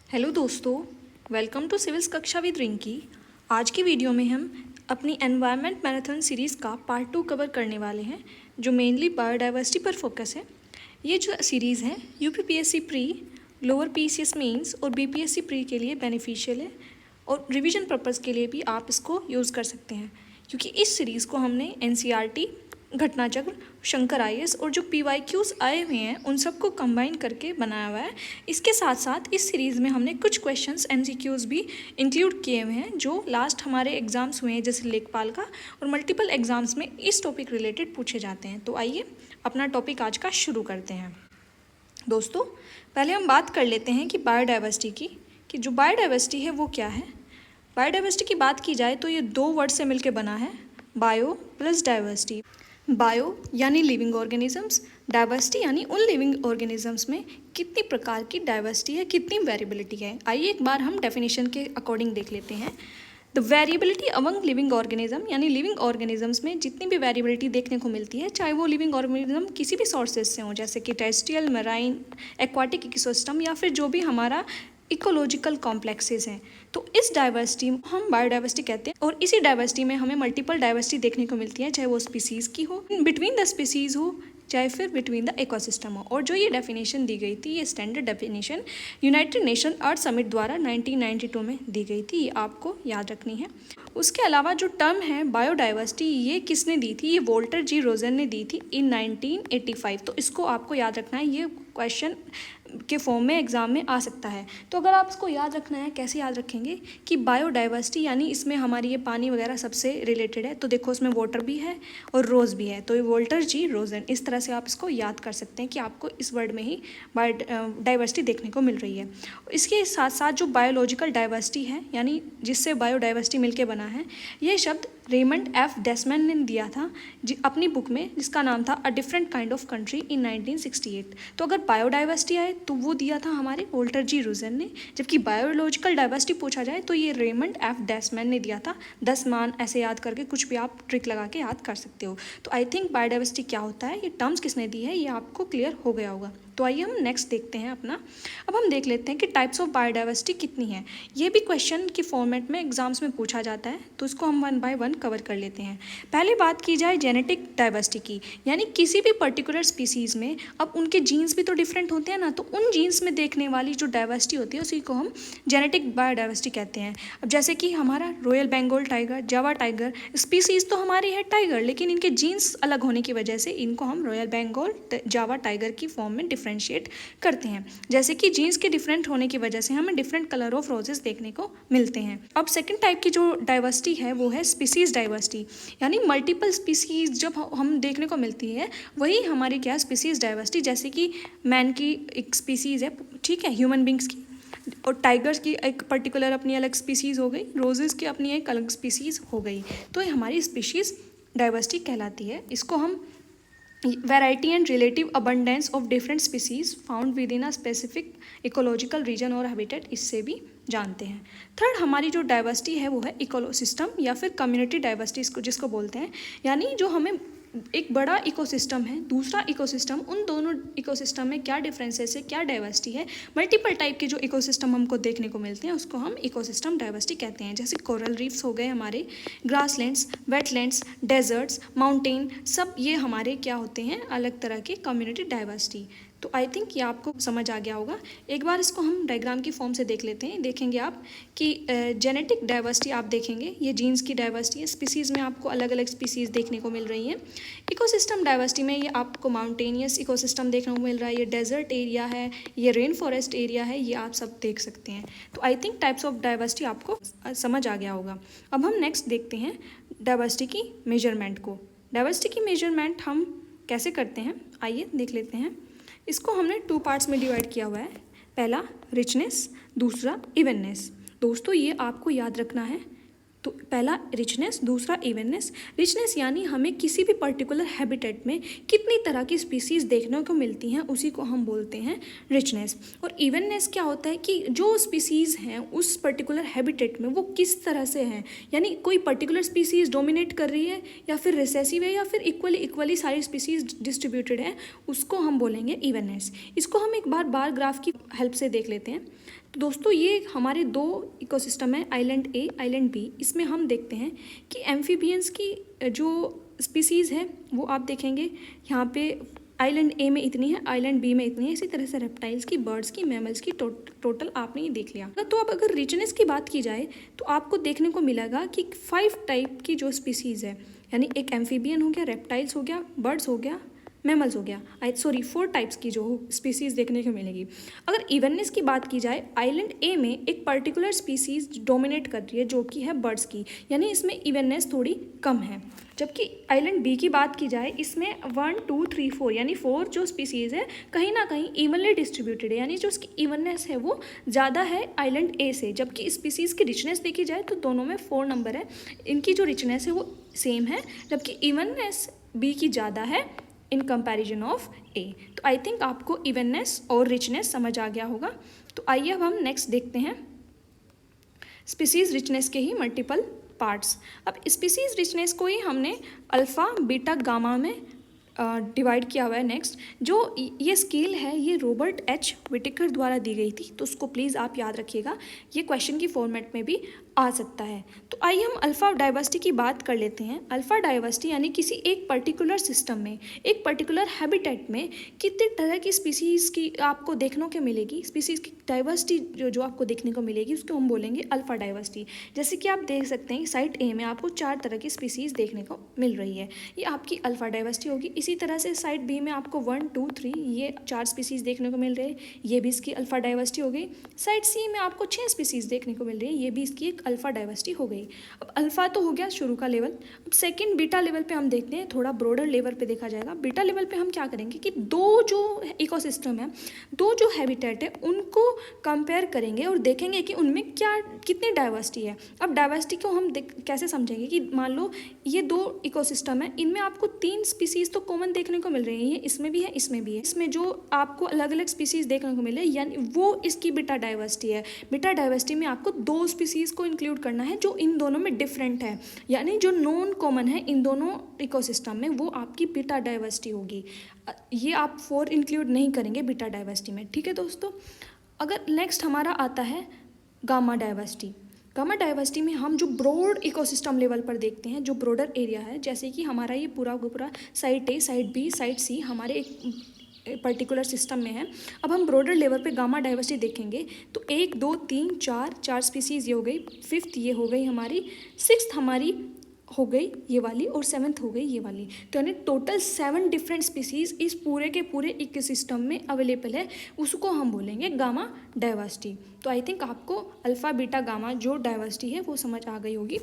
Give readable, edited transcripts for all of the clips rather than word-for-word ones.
Hello दोस्तों, welcome to civils कक्षा with Rinki. आज की वीडियो में हम अपनी एनवायरनमेंट मैराथन सीरीज़ का पार्ट 2 कवर करने वाले हैं, जो मेनली बायोडाइवर्सिटी पर फोकस है। ये जो सीरीज़ है UPPSC pre, lower PCS mains और बीपीएससी प्री के लिए बेनिफिशियल है और रिवीजन पर्पज़ के लिए भी आप इसको यूज़ कर सकते हैं, क्योंकि इस सीरीज़ को हमने एनसीईआरटी, घटनाचक्र, शंकर आईएएस और जो पीवाईक्यूज आए हुए हैं उन सबको कंबाइन करके बनाया हुआ है। इसके साथ साथ इस सीरीज़ में हमने कुछ क्वेश्चंस एमसीक्यूज भी इंक्लूड किए हुए हैं, जो लास्ट हमारे एग्जाम्स हुए हैं जैसे लेखपाल का, और मल्टीपल एग्जाम्स में इस टॉपिक रिलेटेड पूछे जाते हैं। तो आइए अपना टॉपिक आज का शुरू करते हैं। दोस्तों, पहले हम बात कर लेते हैं कि बायोडाइवर्सिटी की, कि जो बायोडाइवर्सिटी है वो क्या है। बायोडाइवर्सिटी की बात की जाए तो ये दो वर्ड से मिलकर बना है, बायो प्लस डाइवर्सिटी। बायो यानी लिविंग ऑर्गेनिजम्स, डाइवर्सिटी यानी उन लिविंग ऑर्गेनिजम्स में कितनी प्रकार की डाइवर्सिटी है, कितनी वेरिएबिलिटी है। आइए एक बार हम डेफिनेशन के अकॉर्डिंग देख लेते हैं। The variability among living organism, यानी लिविंग ऑर्गेनिजम्स में जितनी भी वेरिएबिलिटी देखने को मिलती है, चाहे वो लिविंग ऑर्गेनिज्म किसी भी सोर्सेज से हो, जैसे कि टेरेस्ट्रियल, मैराइन, एक्वाटिक इकोसिस्टम, या फिर जो भी हमारा इकोलॉजिकल कॉम्प्लेक्सेस हैं, तो इस डाइवर्सिटी हम बायोडाइवर्सिटी कहते हैं। और इसी डाइवर्सिटी में हमें मल्टीपल डाइवर्सिटी देखने को मिलती है, चाहे वो स्पीसीज़ की हो, बिटवीन द स्पीसीज़ हो, चाहे फिर बिटवीन द इकोसिस्टम हो। और जो ये डेफिनेशन दी गई थी, ये स्टैंडर्ड डेफिनेशन यूनाइटेड नेशन अर्थ समिट द्वारा 1992 में दी गई थी, ये आपको याद रखनी है। उसके अलावा जो टर्म है बायोडाइवर्सिटी, ये किसने दी थी? ये वोल्टर जी रोजन ने दी थी इन 1985। तो इसको आपको याद रखना है, ये क्वेश्चन के फॉर्म में एग्जाम में आ सकता है। तो अगर आप इसको याद रखना है, कैसे याद रखेंगे कि बायोडाइवर्सिटी यानी इसमें हमारी ये पानी वगैरह सबसे रिलेटेड है, तो देखो उसमें वाटर भी है और रोज़ भी है, तो ये वोल्टर जी रोजन, इस तरह से आप इसको याद कर सकते हैं कि आपको इस वर्ड में ही बायोडाइवर्सिटी देखने को मिल रही है। इसके साथ साथ जो बायोलॉजिकल डाइवर्सिटी है, यानी जिससे बायोडाइवर्सिटी मिलके बना है, ये शब्द रेमंड एफ डेसमैन ने दिया था अपनी बुक में, जिसका नाम था a different kind of country in 1968। तो अगर बायोडाइवर्सिटी आए तो वो दिया था हमारे वोल्टर जी रोजन ने, जबकि बायोलॉजिकल डाइवर्सिटी पूछा जाए तो ये रेमंड एफ डेसमैन ने दिया था। 10 मान ऐसे याद करके कुछ भी आप ट्रिक लगा के याद कर सकते हो। तो आई थिंक बायोडाइवर्सिटी क्या होता है, ये टर्म्स किसने दी है, ये आपको क्लियर हो गया होगा। तो आइए हम नेक्स्ट देखते हैं अपना। अब हम देख लेते हैं कि टाइप्स ऑफ बायोडाइवर्सिटी कितनी है। ये भी क्वेश्चन के फॉर्मेट में एग्जाम्स में पूछा जाता है, तो इसको हम 1 बाय 1 कवर कर लेते हैं। पहले बात की जाए जेनेटिक डाइवर्सिटी की, यानी किसी भी पर्टिकुलर स्पीसीज़ में अब उनके जीन्स भी तो डिफरेंट होते हैं ना, तो उन जीन्स में देखने वाली जो डाइवर्सिटी होती है उसी को हम जेनेटिक बायोडाइवर्सिटी कहते हैं। अब जैसे कि हमारा रॉयल बंगाल टाइगर, जावा टाइगर, स्पीसीज़ तो हमारी है टाइगर, लेकिन इनके जीन्स अलग होने की वजह से इनको हम रॉयल बंगाल जावा टाइगर की फॉर्म में डिफरेंशिएट करते हैं। जैसे कि जीन्स के डिफरेंट होने की वजह से हमें डिफरेंट कलर ऑफ रोजेस देखने को मिलते हैं। अब सेकंड टाइप की जो डाइवर्सिटी है वो है स्पीसीज डाइवर्सिटी, यानी मल्टीपल स्पीसीज जब हम देखने को मिलती है, वही हमारी क्या स्पीसीज डाइवर्सिटी। जैसे कि मैन की एक स्पीसीज है, ठीक है, ह्यूमन बींग्स की, और टाइगर्स की एक पर्टिकुलर अपनी अलग स्पीसीज़ हो गई, रोजेस की अपनी एक अलग स्पीसीज़ हो गई, तो ये हमारी स्पीशीज़ डाइवर्सिटी कहलाती है। इसको हम variety and relative abundance of different species found with in a specific ecological region और हैबिटेट, इससे भी जानते हैं। थर्ड हमारी जो डाइवर्सिटी है वो है इकोसिस्टम या फिर कम्युनिटी डाइवर्सिटी जिसको बोलते हैं, यानी जो हमें एक बड़ा इकोसिस्टम है, दूसरा इकोसिस्टम, उन दोनों इकोसिस्टम में क्या डिफरेंसेस है, क्या डाइवर्सिटी है। मल्टीपल टाइप के जो इकोसिस्टम हमको देखने को मिलते हैं उसको हम इकोसिस्टम डाइवर्सिटी कहते हैं। जैसे कोरल रीफ्स हो गए हमारे, ग्रासलैंड्स, वेटलैंड्स, डेजर्ट्स, माउंटेन, सब ये हमारे क्या होते हैं, अलग तरह के कम्युनिटी डाइवर्सिटी। तो आई थिंक ये आपको समझ आ गया होगा। एक बार इसको हम डायग्राम की फॉर्म से देख लेते हैं। देखेंगे आप कि जेनेटिक डाइवर्सिटी आप देखेंगे, ये जीन्स की डाइवर्सिटी है, स्पीसीज़ में आपको अलग अलग स्पीसीज़ देखने को मिल रही हैं। इकोसिस्टम डाइवर्सिटी में ये आपको माउंटेनियस इकोसिस्टम देखने को मिल रहा है, ये डेजर्ट एरिया है, ये रेन फॉरेस्ट एरिया है, ये आप सब देख सकते हैं। तो I think types of diversity आपको समझ आ गया होगा। अब हम नेक्स्ट देखते हैं डाइवर्सिटी की मेजरमेंट को। डाइवर्सिटी की मेजरमेंट हम कैसे करते हैं, आइए देख लेते हैं। इसको हमने 2 पार्ट्स में डिवाइड किया हुआ है। पहला रिचनेस, दूसरा इवननेस। दोस्तों ये आपको याद रखना है, तो पहला रिचनेस, दूसरा इवननेस। रिचनेस यानी हमें किसी भी पर्टिकुलर हैबिटेट में कितनी तरह की स्पीसीज़ देखने को मिलती हैं, उसी को हम बोलते हैं रिचनेस। और इवननेस क्या होता है कि जो स्पीसीज़ हैं उस पर्टिकुलर हैबिटेट में वो किस तरह से हैं, यानी कोई पर्टिकुलर स्पीसीज़ डोमिनेट कर रही है या फिर रिसेसिव है या फिर इक्वली सारी स्पीसीज़ डिस्ट्रीब्यूटेड है, उसको हम बोलेंगे इवननेस। इसको हम एक बार ग्राफ की हेल्प से देख लेते हैं। तो दोस्तों ये हमारे दो इकोसिस्टम है, आइलैंड ए, आइलैंड बी। इसमें हम देखते हैं कि एम्फीबियंस की जो स्पीसीज़ है वो आप देखेंगे यहाँ पे आइलैंड ए में इतनी है, आइलैंड बी में इतनी है। इसी तरह से रेप्टाइल्स की, बर्ड्स की, मैमल्स की टोटल आपने ये देख लिया। तो अब अगर रिचनेस की बात की जाए तो आपको देखने को मिलेगा कि 5 टाइप की जो स्पीसीज़ है, यानी एक एम्फीबियन हो गया, रेप्टाइल्स हो गया, बर्ड्स हो गया, मैमल्स हो गया, 4 टाइप्स की जो स्पीसीज़ देखने को मिलेगी। अगर इवननेस की बात की जाए, आइलैंड ए में एक पर्टिकुलर स्पीसीज़ डोमिनेट कर रही है जो कि है बर्ड्स की, यानी इसमें इवननेस थोड़ी कम है। जबकि आइलैंड बी की बात की जाए, इसमें 1 2 3 4 यानी 4 जो स्पीसीज़ है कहीं ना कहीं इवनली डिस्ट्रीब्यूटेड है, यानी जो उसकी इवननेस है वो ज़्यादा है आइलैंड ए से। जबकि स्पीसीज़ की रिचनेस देखी जाए तो दोनों में 4 नंबर है, इनकी जो रिचनेस है वो सेम है, जबकि इवननेस बी की ज़्यादा है इन कंपैरिजन ऑफ ए। तो आई थिंक आपको इवननेस और रिचनेस समझ आ गया होगा। तो आइए अब हम नेक्स्ट देखते हैं स्पीसीज़ रिचनेस के ही मल्टीपल पार्ट्स। अब स्पीसीज़ रिचनेस को ही हमने अल्फ़ा, बीटा, गामा में डिवाइड किया हुआ है। नेक्स्ट जो ये स्केल है ये रॉबर्ट एच विटेकर द्वारा दी गई थी, तो उसको प्लीज़ आप याद रखिएगा, ये क्वेश्चन की फॉर्मेट में भी आ सकता है। तो आइए हम अल्फ़ा डाइवर्सिटी की बात कर लेते हैं। अल्फ़ा डाइवर्सिटी यानी किसी एक पर्टिकुलर सिस्टम में, एक पर्टिकुलर हैबिटेट में कितने तरह की स्पीसीज़ की आपको देखने को मिलेगी, स्पीसीज़ की डाइवर्सिटी जो आपको देखने को मिलेगी उसको हम बोलेंगे अल्फ़ा डाइवर्सिटी। जैसे कि आप देख सकते हैं साइट ए में आपको 4 तरह की स्पीसीज़ देखने को मिल रही है, ये आपकी अल्फ़ा डाइवर्सिटी होगी। इसी तरह से साइट बी में आपको 1 2 3 ये 4 स्पीसीज़ देखने को मिल रहे हैं, ये भी इसकी अल्फ़ा डाइवर्सिटी हो गई। साइट सी में आपको 6 स्पीसीज़ देखने को मिल रही है, ये भी इसकी एक अल्फ़ा डाइवर्सिटी हो गई। अब अल्फ़ा तो हो गया शुरू का लेवल। अब सेकंड बीटा लेवल पे हम देखते हैं, थोड़ा ब्रॉडर लेवल पे देखा जाएगा। बीटा लेवल पे हम क्या करेंगे कि दो जो इकोसिस्टम है, दो जो हैबिटेट है, उनको कंपेयर करेंगे और देखेंगे कि उनमें क्या कितनी डाइवर्सिटी है। अब डाइवर्सिटी को हम कैसे समझेंगे कि मान लो ये दो इकोसिस्टम है, इनमें आपको 3 स्पीसीज़ तो कॉमन देखने को मिल रही है, इसमें भी है, इसमें भी है। इसमें जो आपको अलग अलग स्पीसीज़ देखने को मिले यानी वो इसकी बीटा डाइवर्सिटी है। बीटा डाइवर्सिटी में आपको 2 स्पीसीज़ को इंक्लूड करना है जो इन दोनों में डिफरेंट है, यानी जो नॉन कॉमन है इन दोनों इकोसिस्टम में, वो आपकी बीटा डाइवर्सिटी होगी। ये आप 4 इंक्लूड नहीं करेंगे बीटा डाइवर्सिटी में, ठीक है दोस्तों। अगर नेक्स्ट हमारा आता है गामा डाइवर्सिटी। गामा डाइवर्सिटी में हम जो ब्रॉड इकोसिस्टम लेवल पर देखते हैं, जो ब्रॉडर एरिया है, जैसे कि हमारा ये पूरा का पूरा साइट ए, साइट बी, साइट सी हमारे एक पर्टिकुलर सिस्टम में है। अब हम ब्रॉडर लेवल पे गामा डाइवर्सिटी देखेंगे तो 1 2 3 4 स्पीसीज़ ये हो गई, 5th ये हो गई हमारी, 6th हमारी हो गई ये वाली, और 7th हो गई ये वाली। तो यानी टोटल 7 डिफरेंट स्पीसीज़ इस पूरे के पूरे इकोसिस्टम में अवेलेबल है, उसको हम बोलेंगे गामा डाइवर्सिटी। तो आई थिंक आपको अल्फ़ा बीटा गामा जो डाइवर्सिटी है वो समझ आ गई होगी।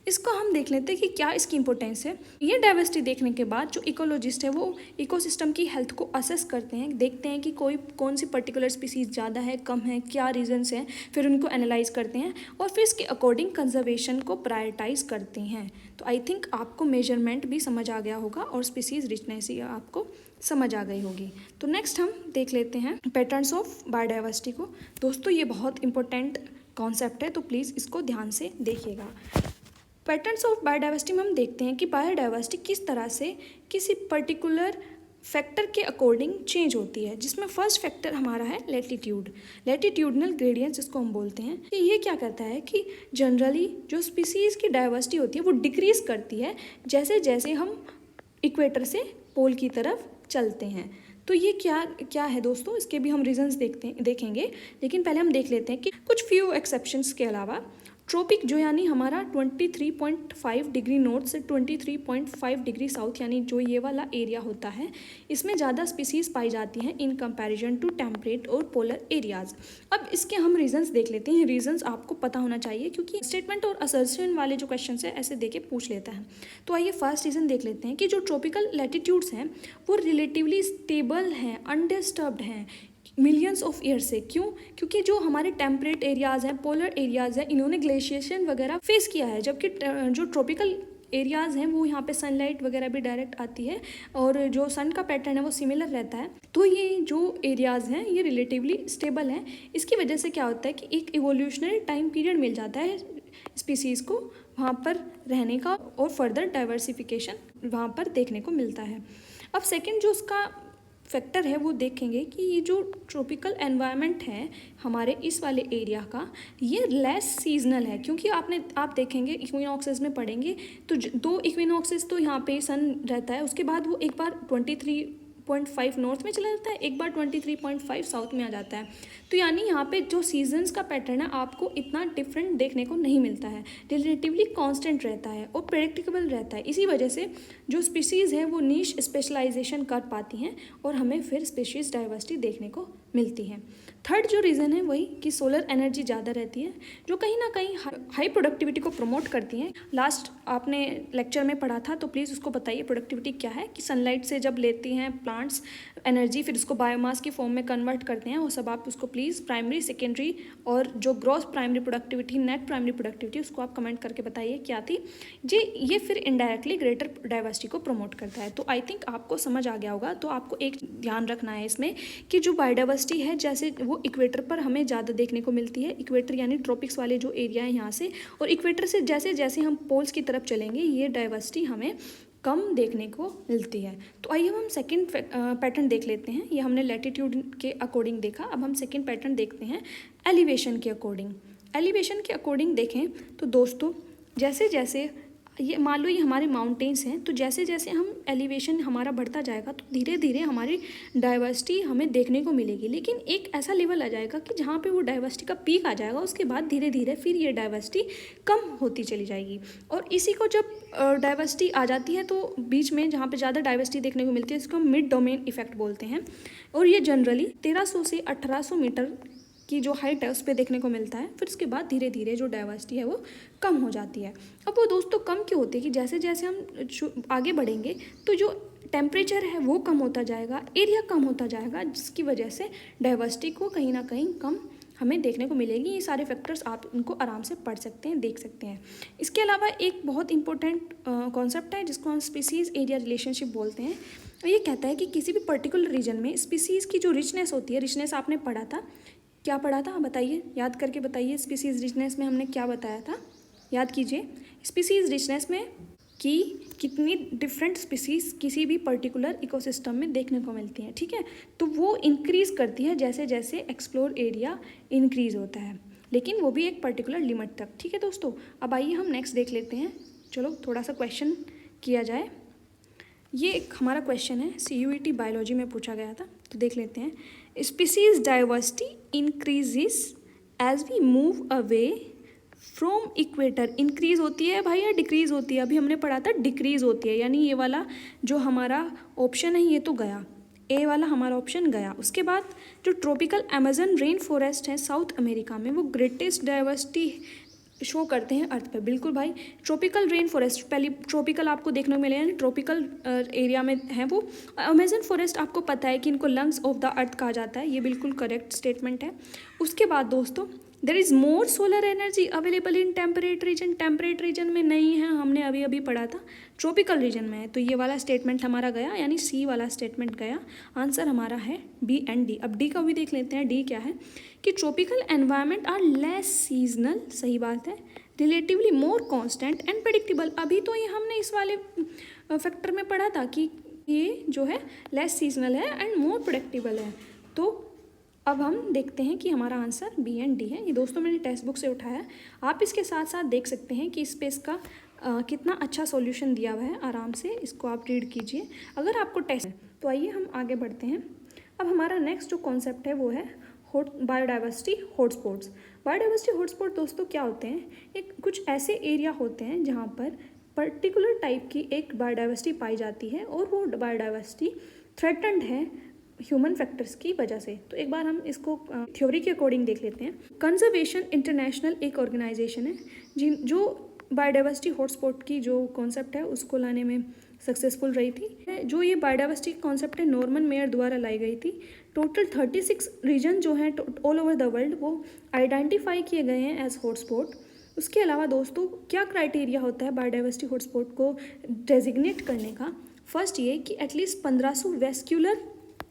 इसको हम देख लेते हैं कि क्या इसकी इंपॉर्टेंस है। ये डाइवर्सिटी देखने के बाद जो इकोलॉजिस्ट है वो इकोसिस्टम की हेल्थ को असेस करते हैं, देखते हैं कि कौन सी पर्टिकुलर स्पीसीज़ ज़्यादा है, कम है, क्या रीजंस हैं, फिर उनको एनालाइज करते हैं और फिर इसके अकॉर्डिंग कंजर्वेशन को प्रायोरिटाइज करते हैं। तो आई थिंक आपको मेजरमेंट भी समझ आ गया होगा और स्पीसीज़ रिचनेस ही आपको समझ आ गई होगी। तो नेक्स्ट हम देख लेते हैं पैटर्न्स ऑफ बायोडाइवर्सिटी को। दोस्तों ये बहुत इंपॉर्टेंट कॉन्सेप्ट है, तो प्लीज़ इसको ध्यान से देखिएगा। पैटर्न्स ऑफ बायोडाइवर्सिटी में हम देखते हैं कि बायोडाइवर्सिटी किस तरह से किसी पर्टिकुलर फैक्टर के अकॉर्डिंग चेंज होती है, जिसमें फर्स्ट फैक्टर हमारा है लैटिट्यूड, लैटिट्यूडनल ग्रेडियंट्स जिसको हम बोलते हैं। कि ये क्या करता है कि जनरली जो स्पीसीज़ की डाइवर्सिटी होती है वो डिक्रीज़ करती है जैसे जैसे हम इक्वेटर से पोल की तरफ चलते हैं। तो ये क्या है दोस्तों, इसके भी हम रीजंस देखेंगे, लेकिन पहले हम देख लेते हैं कि कुछ फ्यू एक्सेप्शंस के अलावा ट्रॉपिक जो यानी हमारा 23.5 डिग्री नॉर्थ से 23.5 डिग्री साउथ यानी जो ये वाला एरिया होता है, इसमें ज़्यादा स्पीसीज़ पाई जाती हैं इन कंपैरिजन टू टेम्परेट और पोलर एरियाज़। अब इसके हम रीजंस देख लेते हैं। रीजंस आपको पता होना चाहिए क्योंकि स्टेटमेंट और असर्शन वाले जो क्वेश्चन है ऐसे देके पूछ लेता है। तो आइए फर्स्ट रीज़न देख लेते हैं कि जो ट्रॉपिकल लैटिट्यूड्स हैं वो रिलेटिवली स्टेबल हैं, अनडिस्टर्ब्ड हैं मिलियंस ऑफ ईयर से। क्यों? क्योंकि जो हमारे टेम्परेट एरियाज़ हैं, पोलर एरियाज़ हैं, इन्होंने ग्लेशिएशन वगैरह फेस किया है, जबकि जो ट्रॉपिकल एरियाज़ हैं वो यहाँ पे सनलाइट वगैरह भी डायरेक्ट आती है और जो सन का पैटर्न है वो सिमिलर रहता है। तो ये जो एरियाज़ हैं ये रिलेटिवली स्टेबल हैं। इसकी वजह से क्या होता है कि एक इवोल्यूशनरी टाइम पीरियड मिल जाता है स्पीसीज़ को वहाँ पर रहने का और फर्दर डाइवर्सिफिकेशन वहाँ पर देखने को मिलता है। अब सेकेंड जो उसका फैक्टर है वो देखेंगे कि ये जो ट्रॉपिकल एनवायरनमेंट है हमारे इस वाले एरिया का, ये लेस सीजनल है। क्योंकि आप देखेंगे इक्विनॉक्सेस में पढ़ेंगे तो 2 इक्विनॉक्सेस तो यहाँ पे सन रहता है, उसके बाद वो एक बार 23.5 नॉर्थ में चला जाता है, एक बार 23.5 साउथ में आ जाता है। तो यानी यहाँ पे जो सीजन्स का पैटर्न है आपको इतना डिफरेंट देखने को नहीं मिलता है, रिलेटिवली कांस्टेंट रहता है और प्रेडिक्टेबल रहता है। इसी वजह से जो स्पीसीज़ है वो नीश स्पेशलाइजेशन कर पाती हैं और हमें फिर स्पीशीज़ डाइवर्सिटी देखने को मिलती है। थर्ड जो रीज़न है वही कि सोलर एनर्जी ज़्यादा रहती है, जो कहीं ना कहीं हाई प्रोडक्टिविटी को प्रमोट करती हैं। लास्ट आपने लेक्चर में पढ़ा था तो प्लीज़ उसको बताइए प्रोडक्टिविटी क्या है, कि सनलाइट से जब लेती हैं प्लांट्स एनर्जी फिर उसको बायोमास की फॉर्म में कन्वर्ट करते हैं, वो सब आप उसको प्लीज़ प्राइमरी, सेकेंडरी और जो gross primary productivity, net primary productivity, उसको आप कमेंट करके बताइए क्या थी जी। ये फिर इनडायरेक्टली ग्रेटर डाइवर्सिटी को प्रमोट करता है। तो आई थिंक आपको समझ आ गया होगा। तो आपको एक ध्यान रखना है इसमें कि जो बायोडाइवर्सिटी है जैसे वो इक्वेटर पर हमें ज़्यादा देखने को मिलती है, इक्वेटर यानी ट्रॉपिक्स वाले जो एरिया है यहाँ से, और इक्वेटर से जैसे जैसे हम पोल्स की तरफ चलेंगे ये डाइवर्सिटी हमें कम देखने को मिलती है। तो आइए हम सेकंड पैटर्न देख लेते हैं। ये हमने लैटिट्यूड के अकॉर्डिंग देखा, अब हम सेकंड पैटर्न देखते हैं एलिवेशन के अकॉर्डिंग। एलिवेशन के अकॉर्डिंग देखें तो दोस्तों जैसे जैसे ये मान लो ये हमारे माउंटेन्स हैं, तो जैसे जैसे हम एलिवेशन हमारा बढ़ता जाएगा तो धीरे धीरे हमारी डाइवर्सिटी हमें देखने को मिलेगी। लेकिन एक ऐसा लेवल आ जाएगा कि जहाँ पे वो डाइवर्सिटी का पीक आ जाएगा, उसके बाद धीरे धीरे फिर ये डाइवर्सिटी कम होती चली जाएगी। और इसी को जब डाइवर्सिटी आ जाती है तो बीच में जहाँ पे ज़्यादा डाइवर्सिटी देखने को मिलती है इसको हम मिड डोमेन इफेक्ट बोलते हैं। और ये जनरली 1300 से 1800 मीटर की जो हाइट है उस पर देखने को मिलता है। फिर उसके बाद धीरे धीरे जो डाइवर्सिटी है वो कम हो जाती है। अब वो दोस्तों कम क्यों होती है कि जैसे जैसे हम आगे बढ़ेंगे तो जो टेम्परेचर है वो कम होता जाएगा, एरिया कम होता जाएगा, जिसकी वजह से डाइवर्सिटी को कहीं ना कहीं कम हमें देखने को मिलेगी। ये सारे फैक्टर्स आप इनको आराम से पढ़ सकते हैं, देख सकते हैं। इसके अलावा एक बहुत इंपॉर्टेंट कॉन्सेप्ट है जिसको हम स्पीसीज़ एरिया रिलेशनशिप बोलते हैं। ये कहता है कि किसी भी पर्टिकुलर रीजन में स्पीसीज़ की जो रिचनेस होती है, रिचनेस आपने पढ़ा था, क्या पढ़ा था बताइए, याद करके बताइए। स्पीसीज़ रिचनेस में हमने क्या बताया था, याद कीजिए। स्पीसीज़ रिचनेस में कि कितनी डिफरेंट स्पीसीज़ किसी भी पर्टिकुलर इकोसिस्टम में देखने को मिलती हैं, ठीक है। तो वो इंक्रीज़ करती है जैसे जैसे एक्सप्लोर एरिया इंक्रीज़ होता है, लेकिन वो भी एक पर्टिकुलर लिमिट तक, ठीक है दोस्तों। अब आइए हम नेक्स्ट देख लेते हैं। चलो थोड़ा सा क्वेश्चन किया जाए। ये एक हमारा क्वेश्चन है, CUET बायोलॉजी में पूछा गया था, तो देख लेते हैं। Species diversity increases as we move away from equator. Increase होती है भाई या डिक्रीज होती है? अभी हमने पढ़ा था डिक्रीज होती है, यानी ये वाला जो हमारा ऑप्शन है ये तो गया, ए वाला हमारा ऑप्शन गया। उसके बाद जो ट्रॉपिकल अमेजन रेन फॉरेस्ट है साउथ अमेरिका में, वो ग्रेटेस्ट डाइवर्सिटी शो करते हैं अर्थ पे। बिल्कुल भाई, ट्रॉपिकल रेन फॉरेस्ट, पहली ट्रॉपिकल आपको देखने को मिले हैं, ट्रॉपिकल एरिया में है वो। अमेजन फॉरेस्ट आपको पता है कि इनको लंग्स ऑफ द अर्थ कहा जाता है, ये बिल्कुल करेक्ट स्टेटमेंट है। उसके बाद दोस्तों there is more solar energy available in temperate region. Temperate region में नहीं है, हमने अभी अभी पढ़ा था, ट्रॉपिकल रीजन में है। तो ये वाला स्टेटमेंट हमारा गया, यानी सी वाला स्टेटमेंट गया। आंसर हमारा है बी एंड डी। अब डी का भी देख लेते हैं। डी क्या है कि tropical environment are less seasonal, सही बात है, relatively more constant and predictable. अभी तो ये हमने इस वाले फैक्टर में पढ़ा था कि ये जो है लेस सीजनल है एंड मोर प्रेडिक्टेबल है। तो अब हम देखते हैं कि हमारा आंसर बी एंड डी है। ये दोस्तों मैंने टेक्स्ट बुक से उठाया है, आप इसके साथ साथ देख सकते हैं कि इस पे इसका कितना अच्छा सॉल्यूशन दिया हुआ है। आराम से इसको आप रीड कीजिए अगर आपको टेस्ट है। तो आइए हम आगे बढ़ते हैं। अब हमारा नेक्स्ट जो कॉन्सेप्ट है वो है बायोडाइवर्सिटी हॉटस्पॉट्स। बायोडाइवर्सिटी हॉटस्पॉट दोस्तों क्या होते हैं, एक कुछ ऐसे एरिया होते हैं जहाँ पर पर्टिकुलर टाइप की एक बायोडाइवर्सिटी पाई जाती है और वो बायोडाइवर्सिटी थ्रेटन्ड है ह्यूमन फैक्टर्स की वजह से। तो एक बार हम इसको थ्योरी के अकॉर्डिंग देख लेते हैं। कंजर्वेशन इंटरनेशनल एक ऑर्गेनाइजेशन है जो बायोडाइवर्सिटी हॉटस्पॉट की जो कॉन्सेप्ट है उसको लाने में सक्सेसफुल रही थी। जो ये बायोडाइवर्सिटी कॉन्सेप्ट है नॉर्मन मेयर द्वारा लाई गई थी। टोटल 36 रीजन जो हैं ऑल ओवर द वर्ल्ड वो आइडेंटिफाई किए गए हैं एज हॉटस्पॉट। उसके अलावा दोस्तों क्या क्राइटेरिया होता है बायोडाइवर्सिटी हॉटस्पॉट को डेजिग्नेट करने का? फर्स्ट ये कि एटलीस्ट 1500 वेस्क्यूलर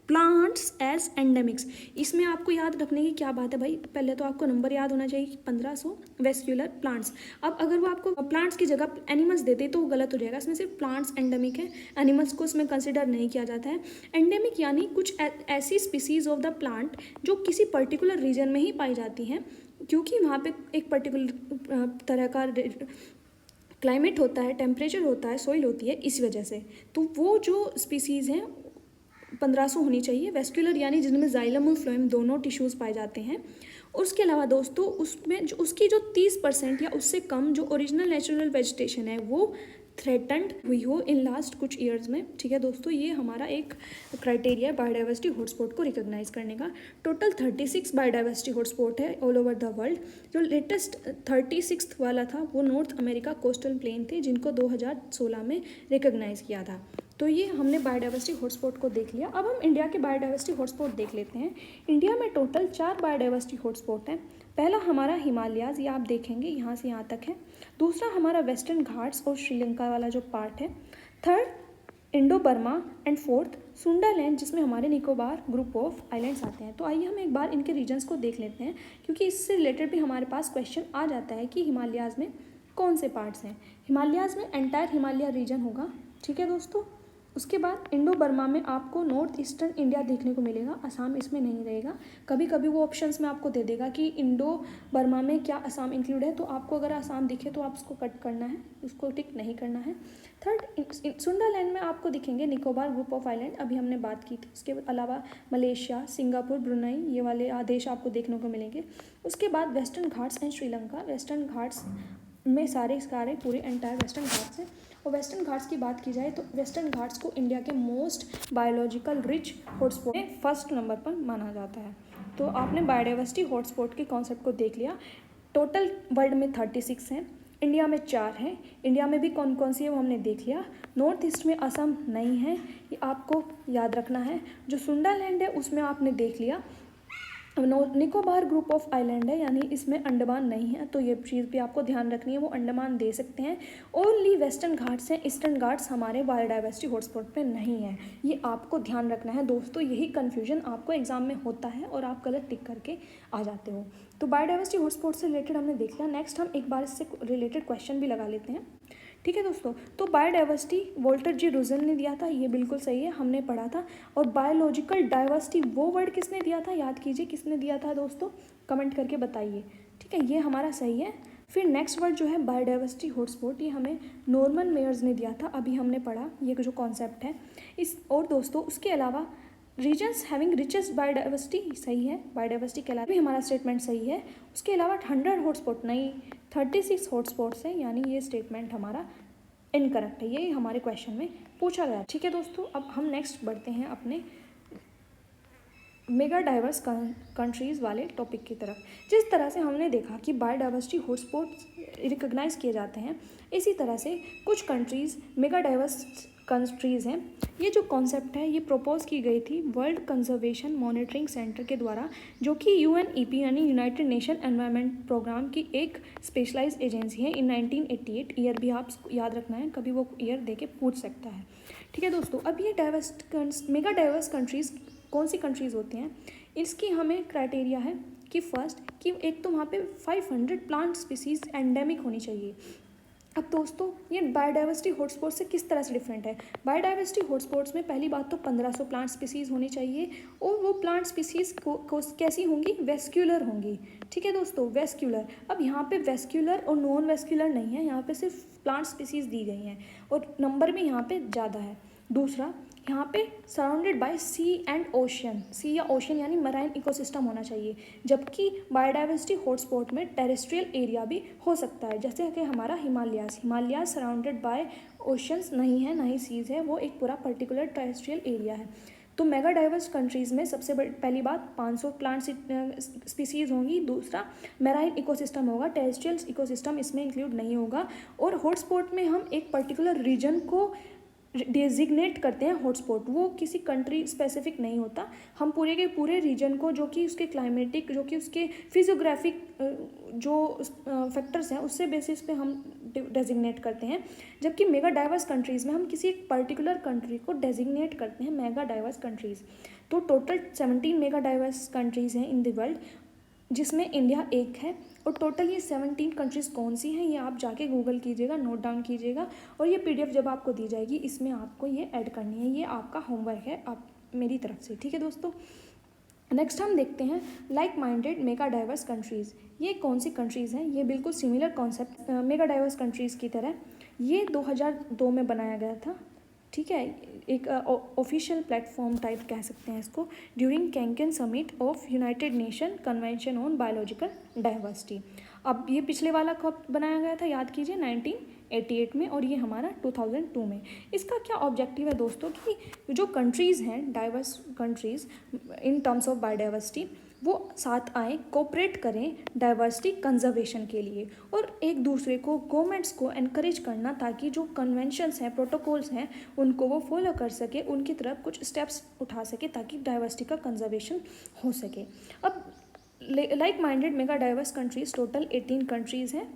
प्लांट्स एज एंडेमिक्स। इसमें आपको याद रखने की क्या बात है भाई, पहले तो आपको नंबर याद होना चाहिए 1500 वेस्क्यूलर प्लांट्स। अब अगर वो आपको प्लांट्स की जगह एनिमल्स देते तो वो गलत हो जाएगा, इसमें सिर्फ प्लांट्स एंडेमिक है, एनिमल्स को इसमें कंसिडर नहीं किया जाता है। एंडेमिक यानी कुछ ऐसी स्पीसीज ऑफ द प्लांट जो किसी पर्टिकुलर रीजन में ही पाई जाती हैं, क्योंकि वहाँ पे एक पर्टिकुलर तरह का क्लाइमेट होता है, टेम्परेचर होता है, सॉइल होती है, इस वजह से। तो वो जो स्पीसीज़ हैं 1500 होनी चाहिए वेस्क्यूलर, यानी जिनमें जाइलम और फ्लोएम दोनों टिश्यूज़ पाए जाते हैं। उसके अलावा दोस्तों उसमें जो उसकी जो 30% या उससे कम जो ओरिजिनल नेचुरल वेजिटेशन है वो थ्रेटन्ड हुई हो इन लास्ट कुछ ईयर्स में। ठीक है दोस्तों, ये हमारा एक क्राइटेरिया है बायोडाइवर्सिटी हॉटस्पॉट को रिकॉग्नाइज करने का। टोटल 36 बायोडाइवर्सिटी हॉटस्पॉट है ऑल ओवर द वर्ल्ड। जो लेटेस्ट 36 वाला था वो नॉर्थ अमेरिका कोस्टल प्लेन थे, जिनको 2016 में रिकॉग्नाइज किया था। तो ये हमने बायोडाइवर्सिटी हॉटस्पॉट को देख लिया। अब हम इंडिया के बायोडाइवर्सिटी हॉटस्पॉट देख लेते हैं। इंडिया में टोटल 4 बायोडाइवर्सिटी हॉटस्पॉट हैं। पहला हमारा हिमालयाज़, ये आप देखेंगे यहाँ से यहाँ तक है। दूसरा हमारा वेस्टर्न घाट्स और श्रीलंका वाला जो पार्ट है। Third Indo Burma and fourth Sundaland, जिसमें हमारे निकोबार ग्रुप ऑफ आइलैंड्स आते हैं। तो आइए हम एक बार इनके रीजन्स को देख लेते हैं, क्योंकि इससे रिलेटेड भी हमारे पास क्वेश्चन आ जाता है कि हिमालयाज़ में कौन से पार्ट्स हैं। हिमालयाज़ में एंटायर हिमालय रीजन होगा। ठीक है दोस्तों, उसके बाद इंडो बर्मा में आपको नॉर्थ ईस्टर्न इंडिया देखने को मिलेगा, असम इसमें नहीं रहेगा। कभी कभी वो ऑप्शंस में आपको दे देगा कि इंडो बर्मा में क्या असम इंक्लूड है, तो आपको अगर असम दिखे तो आप उसको कट करना है, उसको टिक नहीं करना है। थर्ड सुंडालैंड में आपको दिखेंगे निकोबार ग्रुप ऑफ आइलैंड, अभी हमने बात की थी। उसके अलावा मलेशिया, सिंगापुर, ब्रुनई, ये वाले देश आपको देखने को मिलेंगे। उसके बाद western Ghats and Sri Lanka. Western Ghats में सारे पूरे एंटायर वेस्टर्न घाट्स हैं। और वेस्टर्न घाट्स की बात की जाए तो वेस्टर्न घाट्स को इंडिया के मोस्ट बायोलॉजिकल रिच हॉटस्पॉट में फर्स्ट नंबर पर माना जाता है। तो आपने बायोडाइवर्सिटी हॉटस्पॉट के कॉन्सेप्ट को देख लिया। टोटल वर्ल्ड में 36 हैं, इंडिया में 4 हैं। इंडिया में भी कौन कौन सी है वो हमने देख लिया। नॉर्थ ईस्ट में असम नहीं है, ये आपको याद रखना है। जो सुंडालैंड है उसमें आपने देख लिया। निकोबार ग्रुप ऑफ आइलैंड है, यानी इसमें अंडमान नहीं है, तो ये चीज़ भी आपको ध्यान रखनी है, वो अंडमान दे सकते हैं। ओनली वेस्टर्न घाट्स हैं, ईस्टर्न घाट्स हमारे बायोडाइवर्सिटी हॉटस्पॉट पे नहीं है, ये आपको ध्यान रखना है दोस्तों। यही कन्फ्यूजन आपको एग्जाम में होता है और आप गलत टिक करके आ जाते हो। तो बायोडाइवर्सिटी हॉटस्पॉट से रिलेटेड हमने देख लिया। नेक्स्ट हम एक बार इससे रिलेटेड क्वेश्चन भी लगा लेते हैं। ठीक है दोस्तों, तो बायोडाइवर्सिटी वॉल्टर जी रूजन ने दिया था, ये बिल्कुल सही है, हमने पढ़ा था। और बायोलॉजिकल डाइवर्सिटी वो वर्ड किसने दिया था, याद कीजिए किसने दिया था दोस्तों, कमेंट करके बताइए। ठीक है, ये हमारा सही है। फिर नेक्स्ट वर्ड जो है बायोडाइवर्सिटी हॉटस्पॉट, ये हमें नॉर्मन मेयर्स ने दिया था, अभी हमने पढ़ा ये जो कॉन्सेप्ट है इस। और दोस्तों उसके अलावा रीजन्स हैविंग रिचेस्ट बायोडाइवर्सिटी सही है, बायोडाइवर्सिटी के अलावा भी हमारा स्टेटमेंट सही है। उसके अलावा 100 हॉटस्पॉट नहीं, 36 हॉटस्पॉट्स हैं, यानी ये स्टेटमेंट हमारा इनकरेक्ट है, ये हमारे क्वेश्चन में पूछा गया। ठीक है दोस्तों, अब हम नेक्स्ट बढ़ते हैं अपने मेगा डाइवर्स कंट्रीज़ वाले टॉपिक की तरफ। जिस तरह से हमने देखा कि बायोडाइवर्सिटी हॉटस्पॉट्स रिकॉग्नाइज किए जाते हैं, इसी तरह से कुछ कंट्रीज़ मेगा डाइवर्स कंट्रीज़ हैं। ये जो कॉन्सेप्ट है ये प्रपोज की गई थी वर्ल्ड कंजर्वेशन मॉनिटरिंग सेंटर के द्वारा, जो कि UNEP यानी यूनाइटेड नेशन एनवायरनमेंट प्रोग्राम की एक स्पेशलाइज्ड एजेंसी है। इन 1988 ईयर भी आप याद रखना है, कभी वो ईयर दे के पूछ सकता है। ठीक है दोस्तों, अब ये मेगा डाइवर्स कंट्रीज़ कौन सी कंट्रीज़ होती हैं, इसकी हमें क्राइटेरिया है कि फर्स्ट कि एक तो वहाँ पे 500 प्लांट स्पीसीज़ एंडेमिक होनी चाहिए। अब दोस्तों ये बायोडाइवर्सिटी हॉटस्पॉट से किस तरह से डिफरेंट है। बायोडाइवर्सिटी हॉटस्पॉट्स में पहली बात तो 1500 प्लांट स्पीसीज़ होनी चाहिए, और वो प्लांट स्पीसीज़ को कैसी होंगी, वेस्क्यूलर होंगी। ठीक है दोस्तों, वेस्क्यूलर। अब यहाँ पे वेस्क्यूलर और नॉन वेस्क्यूलर नहीं है, यहाँ पे सिर्फ प्लांट स्पीसीज़ दी गई हैं और नंबर भी यहाँ पे ज़्यादा है। दूसरा, यहाँ पे surrounded by sea and ocean, sea या ओशन यानी मराइन इकोसिस्टम होना चाहिए, जबकि बायोडाइवर्सिटी हॉटस्पॉट में टेरेस्ट्रियल एरिया भी हो सकता है, जैसे कि हमारा हिमालयाज सराउंडेड बाय ओशंस नहीं है, ना ही सीज है, वो एक पूरा पर्टिकुलर टेरेस्ट्रियल एरिया है। तो मेगा डाइवर्स कंट्रीज़ में सबसे पहली बात 500 प्लांट स्पीसीज़ होंगी। दूसरा, मेराइन इकोसिस्टम होगा, टेरेस्ट्रियल इकोसिस्टम इसमें इंक्लूड नहीं होगा। और हॉटस्पॉट में हम एक पर्टिकुलर रीजन को डेजिग्नेट करते हैं हॉटस्पॉट। वो किसी कंट्री स्पेसिफिक नहीं होता, हम पूरे के पूरे रीजन को, जो कि उसके क्लाइमेटिक, जो कि उसके फिजियोग्राफिक जो फैक्टर्स हैं उससे बेसिस पे हम डेजिग्नेट करते हैं। जबकि मेगा डाइवर्स कंट्रीज़ में हम किसी एक पर्टिकुलर कंट्री को डेजिग्नेट करते हैं मेगा डाइवर्स कंट्रीज़। तो टोटल 17 मेगा डाइवर्स कंट्रीज़ हैं इन द वर्ल्ड, जिसमें इंडिया एक है। और टोटल ये 17 कंट्रीज़ कौन सी हैं ये आप जाके गूगल कीजिएगा, नोट डाउन कीजिएगा, और ये PDF जब आपको दी जाएगी इसमें आपको ये ऐड करनी है। ये आपका होमवर्क है आप मेरी तरफ से, ठीक है दोस्तों। नेक्स्ट हम देखते हैं like minded mega diverse countries. ये कौन सी कंट्रीज़ हैं? ये बिल्कुल similar concept mega diverse countries की तरह। ये 2002 में बनाया गया था, ठीक है, एक ऑफिशियल प्लेटफॉर्म टाइप कह सकते हैं इसको, during कैंकन summit of United nation convention on biological diversity. अब ये पिछले वाला कब बनाया गया था याद कीजिए, 1988 में, और ये हमारा 2002 में। इसका क्या ऑब्जेक्टिव है दोस्तों कि जो कंट्रीज़ हैं, diverse countries in terms of biodiversity, वो साथ आएँ, कोऑपरेट करें डाइवर्सिटी कंजर्वेशन के लिए, और एक दूसरे को, गवर्नमेंट्स को एनकरेज करना ताकि जो कन्वेंशंस हैं, प्रोटोकॉल्स हैं, उनको वो फॉलो कर सके, उनकी तरफ कुछ स्टेप्स उठा सके ताकि डाइवर्सिटी का कंजर्वेशन हो सके। अब like minded mega diverse countries total 18 countries हैं।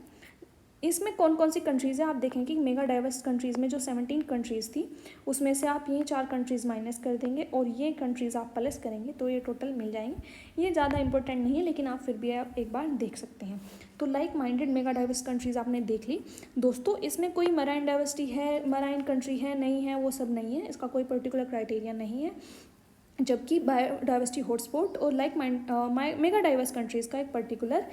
इसमें कौन कौन सी कंट्रीज़ हैं आप देखें कि मेगा डाइवर्स कंट्रीज़ में जो 17 कंट्रीज़ थी उसमें से आप ये 4 कंट्रीज़ माइनस कर देंगे और ये कंट्रीज़ आप प्लस करेंगे तो ये टोटल मिल जाएंगे। ये ज़्यादा इंपॉर्टेंट नहीं है लेकिन आप फिर भी आप एक बार देख सकते हैं। तो like minded mega diverse countries आपने देख ली दोस्तों। इसमें कोई मराइन डाइवर्सिटी है, मराइन कंट्री है, नहीं है, वो सब नहीं है, इसका कोई पर्टिकुलर क्राइटेरिया नहीं है। जबकि बायोडाइवर्सिटी हॉटस्पॉट और लाइक मेगा डाइवर्स कंट्रीज़ का एक पर्टिकुलर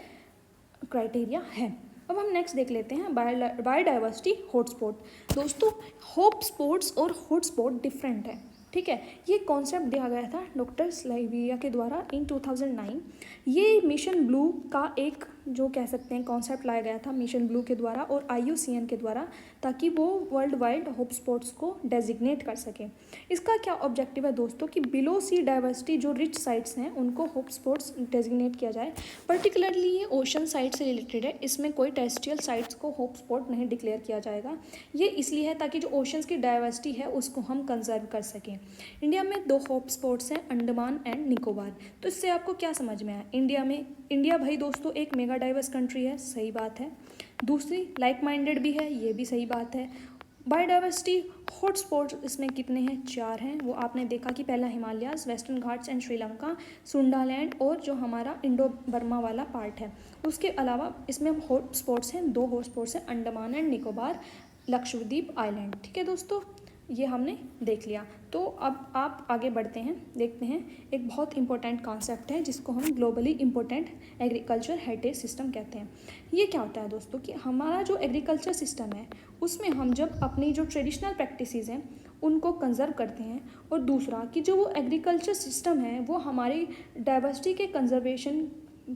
क्राइटेरिया है। अब हम नेक्स्ट देख लेते हैं बायोडाइवर्सिटी हॉटस्पॉट। दोस्तों हॉटस्पॉट्स और हॉटस्पॉट डिफरेंट है, ठीक है। ये कॉन्सेप्ट दिया गया था डॉक्टर स्लाइविया के द्वारा इन 2009। ये मिशन ब्लू का एक जो कह सकते हैं कॉन्सेप्ट लाया गया था मिशन ब्लू के द्वारा और IUCN के द्वारा, ताकि वो वर्ल्ड वाइड हॉटस्पॉट्स को डेजिग्नेट कर सके। इसका क्या ऑब्जेक्टिव है दोस्तों कि बिलो सी डाइवर्सिटी जो रिच साइट्स हैं उनको हॉटस्पॉट्स डेजिग्नेट किया जाए। पर्टिकुलरली ये ओशन साइट से रिलेटेड है, इसमें कोई टेरेस्ट्रियल साइट्स को हॉटस्पॉट नहीं डिक्लेयर किया जाएगा। ये इसलिए है ताकि जो ओशंस की डाइवर्सिटी है उसको हम कंजर्व कर सकें। इंडिया में 2 हॉटस्पॉट्स हैं, अंडमान एंड निकोबार। तो इससे आपको क्या समझ में आया? इंडिया भाई दोस्तों एक मेगा डाइवर्स कंट्री है, सही बात है। दूसरी लाइक माइंडेड भी है, ये भी सही बात है। बायोडाइवर्सिटी हॉटस्पॉट इसमें कितने हैं? 4 हैं। वो आपने देखा कि पहला Himalayas, western Ghats and Sri Lanka, Sundaland और जो हमारा इंडो बर्मा वाला पार्ट है। उसके अलावा इसमें हॉटस्पॉट्स हैं, 2 हॉटस्पॉट्स हैं, अंडमान एंड निकोबार, लक्षद्वीप आइलैंड, ठीक है दोस्तों। ये हमने देख लिया। तो अब आप आगे बढ़ते हैं, देखते हैं एक बहुत इंपॉर्टेंट कॉन्सेप्ट है जिसको हम globally important agriculture heritage system कहते हैं। ये क्या होता है दोस्तों कि हमारा जो एग्रीकल्चर सिस्टम है उसमें हम जब अपनी जो ट्रेडिशनल प्रैक्टिसेस हैं उनको कंजर्व करते हैं, और दूसरा कि जो वो एग्रीकल्चर सिस्टम है वो हमारी डाइवर्सिटी के कंजर्वेशन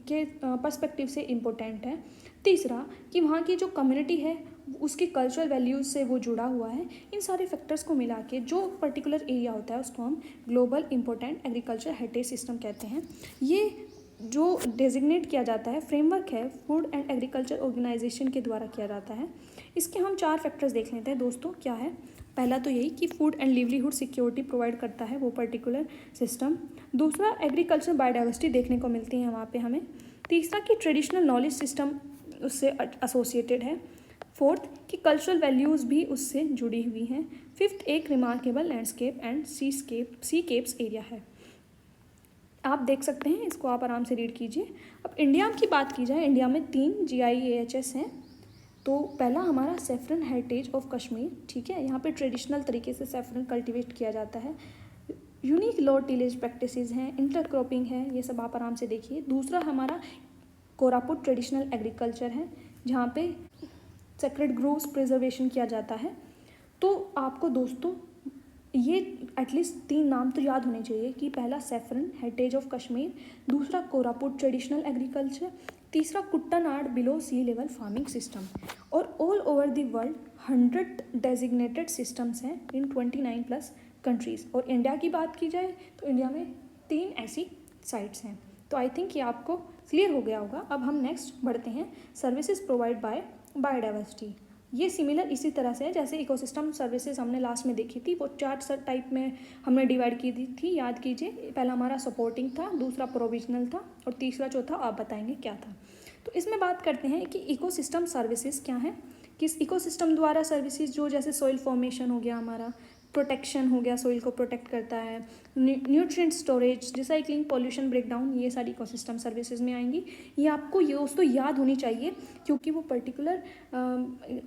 के पर्सपेक्टिव से इम्पोर्टेंट है। तीसरा कि वहाँ की जो कम्युनिटी है उसकी कल्चरल वैल्यूज़ से वो जुड़ा हुआ है। इन सारे फैक्टर्स को मिला के जो पर्टिकुलर एरिया होता है उसको हम global important agriculture heritage system कहते हैं। ये जो डेजिग्नेट किया जाता है फ्रेमवर्क है फूड एंड एग्रीकल्चर ऑर्गेनाइजेशन के द्वारा किया जाता है। इसके हम 4 फैक्टर्स देख लेते हैं दोस्तों। क्या है? पहला तो यही कि food and livelihood security provide करता है वो पर्टिकुलर सिस्टम। दूसरा एग्रीकल्चर बायोडाइवर्सिटी देखने को मिलती है वहाँ पे हमें। तीसरा कि ट्रेडिशनल नॉलेज सिस्टम उससे एसोसिएटेड है। फोर्थ कि कल्चरल वैल्यूज़ भी उससे जुड़ी हुई हैं। फिफ्थ एक remarkable landscape and seascapes area है। आप देख सकते हैं, इसको आप आराम से रीड कीजिए। अब इंडिया की बात की जाए, इंडिया में 3 GIAHS हैं। तो पहला हमारा सेफ्रन हेरिटेज ऑफ कश्मीर, ठीक है, यहाँ पे ट्रेडिशनल तरीके से सेफ्रन कल्टीवेट किया जाता है। यूनिक लो टिलेज प्रैक्टिसेस हैं, इंटरक्रॉपिंग है, ये सब आप आराम से देखिए। दूसरा हमारा कोरापुट ट्रेडिशनल एग्रीकल्चर है जहाँ पे सेक्रेड ग्रोव्स प्रिजर्वेशन किया जाता है। तो आपको दोस्तों ये एटलीस्ट 3 नाम तो याद होने चाहिए कि पहला सेफ्रन हेरिटेज ऑफ कश्मीर, दूसरा कोरापुट ट्रेडिशनल एग्रीकल्चर, तीसरा कुट्टानाड बिलो सी लेवल फार्मिंग सिस्टम। और all over the world 100 designated systems हैं इन 29+ कंट्रीज़। और इंडिया की बात की जाए तो इंडिया में 3 ऐसी साइट्स हैं। तो आई थिंक ये आपको क्लियर हो गया होगा। अब हम नेक्स्ट बढ़ते हैं सर्विसेज प्रोवाइड बाय बायोडाइवर्सिटी। ये सिमिलर इसी तरह से है जैसे इकोसिस्टम सर्विसेज हमने लास्ट में देखी थी, वो 4 टाइप में हमने डिवाइड की थी, याद कीजिए। पहला हमारा सपोर्टिंग था, दूसरा प्रोविजनल था, और तीसरा चौथा आप बताएंगे क्या था। तो इसमें बात करते हैं कि इकोसिस्टम सर्विसेज क्या है। किस इकोसिस्टम द्वारा सर्विसेज, जो जैसे सॉइल फॉर्मेशन हो गया हमारा, प्रोटेक्शन हो गया, सॉइल को प्रोटेक्ट करता है, nutrient storage, recycling, pollution breakdown, ये सारी इकोसिस्टम सर्विसेज में आएंगी। ये आपको ये दोस्तों याद होनी चाहिए, क्योंकि वो पर्टिकुलर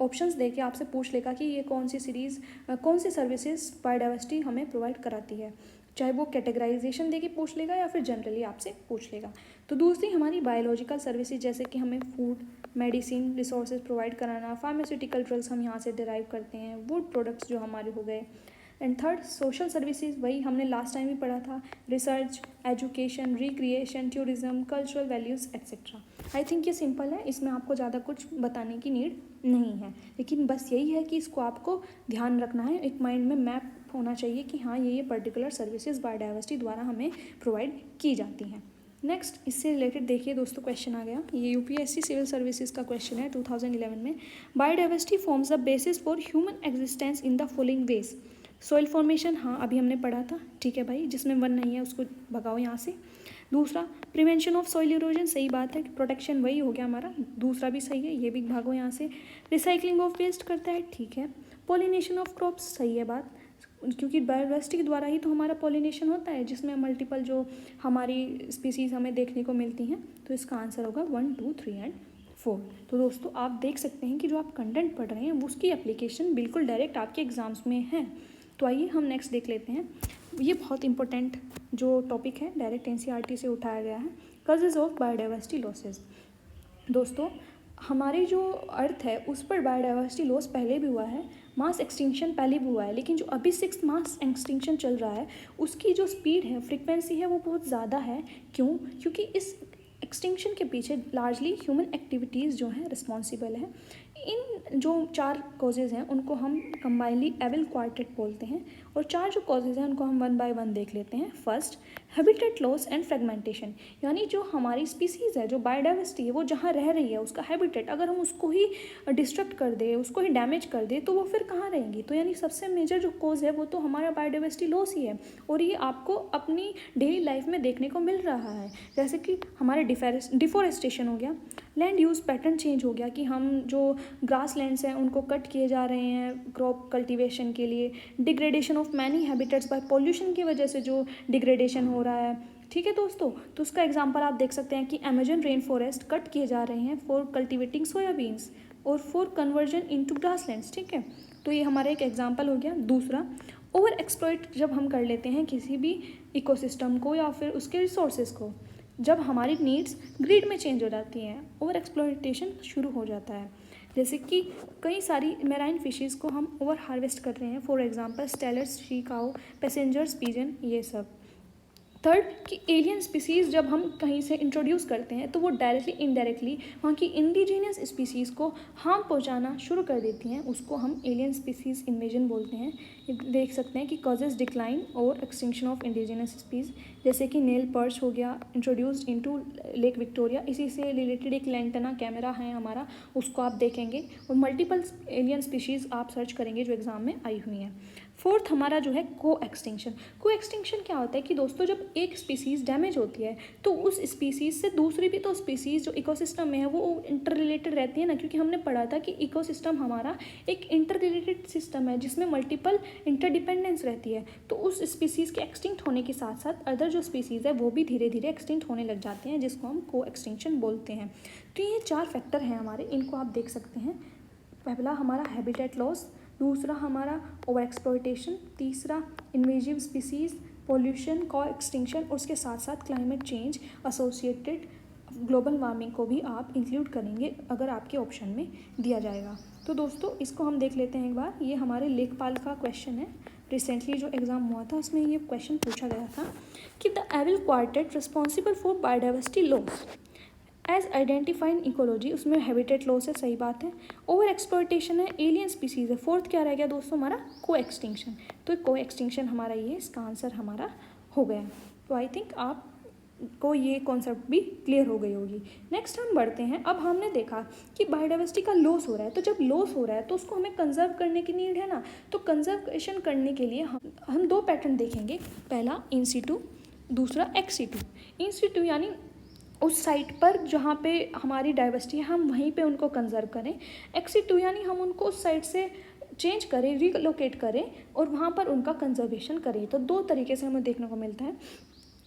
ऑप्शंस दे के आपसे पूछ लेगा कि ये कौन सी सीरीज़, कौन सी सर्विसेज बायोडाइवर्सिटी हमें प्रोवाइड कराती है। चाहे वो कैटेगराइजेशन दे के पूछ लेगा या फिर जनरली आपसे पूछ लेगा। तो दूसरी हमारी बायोलॉजिकल सर्विसेज, जैसे कि हमें फूड, मेडिसिन, रिसोर्सेज प्रोवाइड कराना, फार्मास्यूटिकल ड्रग्स हम यहाँ से डिराइव करते हैं, वुड प्रोडक्ट्स जो हमारे हो गए। एंड थर्ड सोशल सर्विसेज, वही हमने लास्ट टाइम भी पढ़ा था, research, education, recreation, tourism, cultural values etcetera. I think ये सिंपल है, इसमें आपको ज़्यादा कुछ बताने की नीड नहीं है, लेकिन बस यही है कि इसको आपको ध्यान रखना है, एक माइंड में मैप होना चाहिए कि हाँ ये पर्टिकुलर सर्विसेज बायोडाइवर्सिटी द्वारा हमें प्रोवाइड की जाती हैं। नेक्स्ट इससे रिलेटेड देखिए दोस्तों, क्वेश्चन आ गया, ये यूपीएससी सिविल सर्विसेज का क्वेश्चन है 2011 में। Biodiversity forms the basis for human existence in the following veg. Soil formation, हाँ अभी हमने पढ़ा था, ठीक है भाई, जिसमें वन नहीं है उसको भगाओ यहाँ से। दूसरा प्रिवेंशन ऑफ सॉइल इरोजन, सही बात है, प्रोटेक्शन वही हो गया हमारा, दूसरा भी सही है, ये भी भागो यहाँ से। रिसाइकलिंग ऑफ वेस्ट करता है, ठीक है। पॉलिनेशन ऑफ क्रॉप्स, सही है बात, क्योंकि बायोडाइवर्सिटी के द्वारा ही तो हमारा पॉलिनेशन होता है, जिसमें मल्टीपल जो हमारी स्पीसीज़ हमें देखने को मिलती हैं। तो इसका आंसर होगा 1, 2, 3 एंड 4। तो दोस्तों आप देख सकते हैं कि जो आप कंटेंट पढ़ रहे हैं उसकी एप्लीकेशन बिल्कुल डायरेक्ट आपके एग्जाम्स में है। तो आइए हम नेक्स्ट देख लेते हैं, ये बहुत इंपॉर्टेंट जो टॉपिक है, डायरेक्ट एनसीईआरटी से उठाया गया है, कॉजेज ऑफ बायोडाइवर्सिटी लॉसेज। दोस्तों हमारी जो अर्थ है उस पर बायोडाइवर्सिटी लॉस पहले भी हुआ है, मास एक्सटिंक्शन पहले भी हुआ है, लेकिन जो अभी 6th मास एक्सटिंक्शन चल रहा है उसकी जो स्पीड है, फ्रीक्वेंसी है, वो बहुत ज़्यादा है। क्यों? क्योंकि इस एक्सटिंक्शन के पीछे लार्जली ह्यूमन एक्टिविटीज़ जो हैं रिस्पॉन्सिबल है। इन जो 4 कॉजेज़ हैं उनको हम कंबाइनली एविल क्वार्टेट बोलते हैं, और 4 जो कॉजेज़ हैं उनको हम 1 बाय 1 देख लेते हैं। First, habitat loss and fragmentation, यानी जो हमारी स्पीसीज़ है, जो बायोडाइवर्सिटी है, वो जहाँ रह रही है उसका हैबिटेट अगर हम उसको ही डिस्ट्रक्ट कर दें, उसको ही डैमेज कर दें, तो वो फिर कहाँ रहेंगी। तो यानी सबसे मेजर जो कॉज है वो तो हमारा बायोडाइवर्सिटी लॉस ही है, और ये आपको अपनी डेली लाइफ में देखने को मिल रहा है। जैसे कि हमारे डिफोरेस्टेशन हो गया, लैंड यूज़ पैटर्न चेंज हो गया कि हम जो ग्रास लैंड्स हैं उनको कट किए जा रहे हैं क्रॉप कल्टीवेशन के लिए, degradation of many habitats by pollution की वजह से जो डिग्रेडेशन हो रहा है, ठीक है दोस्तों। तो उसका एग्जांपल आप देख सकते हैं कि अमेजन रेन फॉरेस्ट कट किए जा रहे हैं फॉर कल्टिवेटिंग सोयाबीन्स और फॉर कन्वर्जन इनटू ग्रासलैंड्स, ठीक है। तो ये हमारा एक एग्जांपल हो गया। दूसरा, ओवर एक्सप्लॉइट जब हम कर लेते हैं किसी भी इकोसिस्टम को या फिर उसके रिसोर्सेज को, जब हमारी नीड्स ग्रिड में चेंज हो जाती हैं, ओवर एक्सप्लॉइटेशन शुरू हो जाता है। जैसे कि कई सारी मैराइन फिशेज़ को हम ओवर हार्वेस्ट कर रहे हैं, for example Steller's, sea cow, passengers pigeon, ये सब। थर्ड कि एलियन स्पीसीज़ जब हम कहीं से इंट्रोड्यूस करते हैं तो वो डायरेक्टली इनडायरेक्टली वहाँ की इंडिजीनियस स्पीसीज़ को हार्म पहुँचाना शुरू कर देती हैं, उसको हम एलियन स्पीसीज़ इन्वेजन बोलते हैं। देख सकते हैं कि कॉजेज डिक्लाइन और एक्सटिंक्शन ऑफ इंडिजिनस स्पीसीज, जैसे कि नेल पर्च हो गया इंट्रोड्यूस्ड इनटू लेक विक्टोरिया। इसी से रिलेटेड एक लैंटना कैमरा है हमारा, उसको आप देखेंगे, और मल्टीपल एलियन स्पीशीज़ आप सर्च करेंगे जो एग्जाम में आई हुई हैं। फोर्थ हमारा जो है को एक्सटिंक्शन। को एक्सटिंक्शन क्या होता है कि दोस्तों जब एक स्पीसीज़ डैमेज होती है तो उस स्पीसीज़ से दूसरी भी तो स्पीसीज़ जो इकोसिस्टम में है वो इंटर रिलेटेड रहती है ना, क्योंकि हमने पढ़ा था कि इकोसिस्टम हमारा एक इंटर रिलेटेड सिस्टम है जिसमें मल्टीपल इंटरडिपेंडेंस रहती है। तो उस स्पीसीज़ के एक्सटिंक्ट होने के साथ साथ अदर जो स्पीसीज़ है वो भी धीरे धीरे एक्सटिंक्ट होने लग जाते हैं, जिसको हम को एक्सटिंक्शन बोलते हैं। तो ये 4 फैक्टर हैं हमारे, इनको आप देख सकते हैं। पहला हमारा हैबिटेट लॉस, दूसरा हमारा ओवर एक्सप्लॉयटेशन, तीसरा इन्वेजिव स्पीसीज़, पोल्यूशन, को एक्सटिंक्शन, और उसके साथ साथ climate change associated global warming को भी आप इंक्लूड करेंगे अगर आपके ऑप्शन में दिया जाएगा। तो दोस्तों इसको हम देख लेते हैं एक बार। ये हमारे लेखपाल का क्वेश्चन है, रिसेंटली जो एग्ज़ाम हुआ था उसमें ये क्वेश्चन पूछा गया था कि the evil quartet responsible for biodiversity loss as identified ecology, उसमें हैबिटेट लॉस है, सही बात है। ओवर एक्सप्लॉयटेशन है, एलियन स्पीसीज़ है। फोर्थ क्या रह गया दोस्तों हमारा? को एक्सटिंक्शन। तो को एक्सटिंक्शन हमारा ये, इसका आंसर हमारा हो गया। तो आई थिंक आप को ये कॉन्सेप्ट भी क्लियर हो गई होगी। नेक्स्ट हम बढ़ते हैं। अब हमने देखा कि बायोडाइवर्सिटी का लॉस हो रहा है, तो जब लॉस हो रहा है तो उसको हमें कंजर्व करने की नीड है ना। तो कंजर्वेशन करने के लिए हम दो पैटर्न देखेंगे, पहला इन सीटू, दूसरा एक्स सीटू। इन सीटू यानी उस साइट पर जहाँ पे हमारी डाइवर्सिटी है हम वहीं पे उनको कंजर्व करें। एक्स सीटू यानी हम उनको उस साइट से चेंज करें, रिलोकेट करें और वहाँ पर उनका कंजर्वेशन करें। तो दो तरीके से हमें देखने को मिलता है।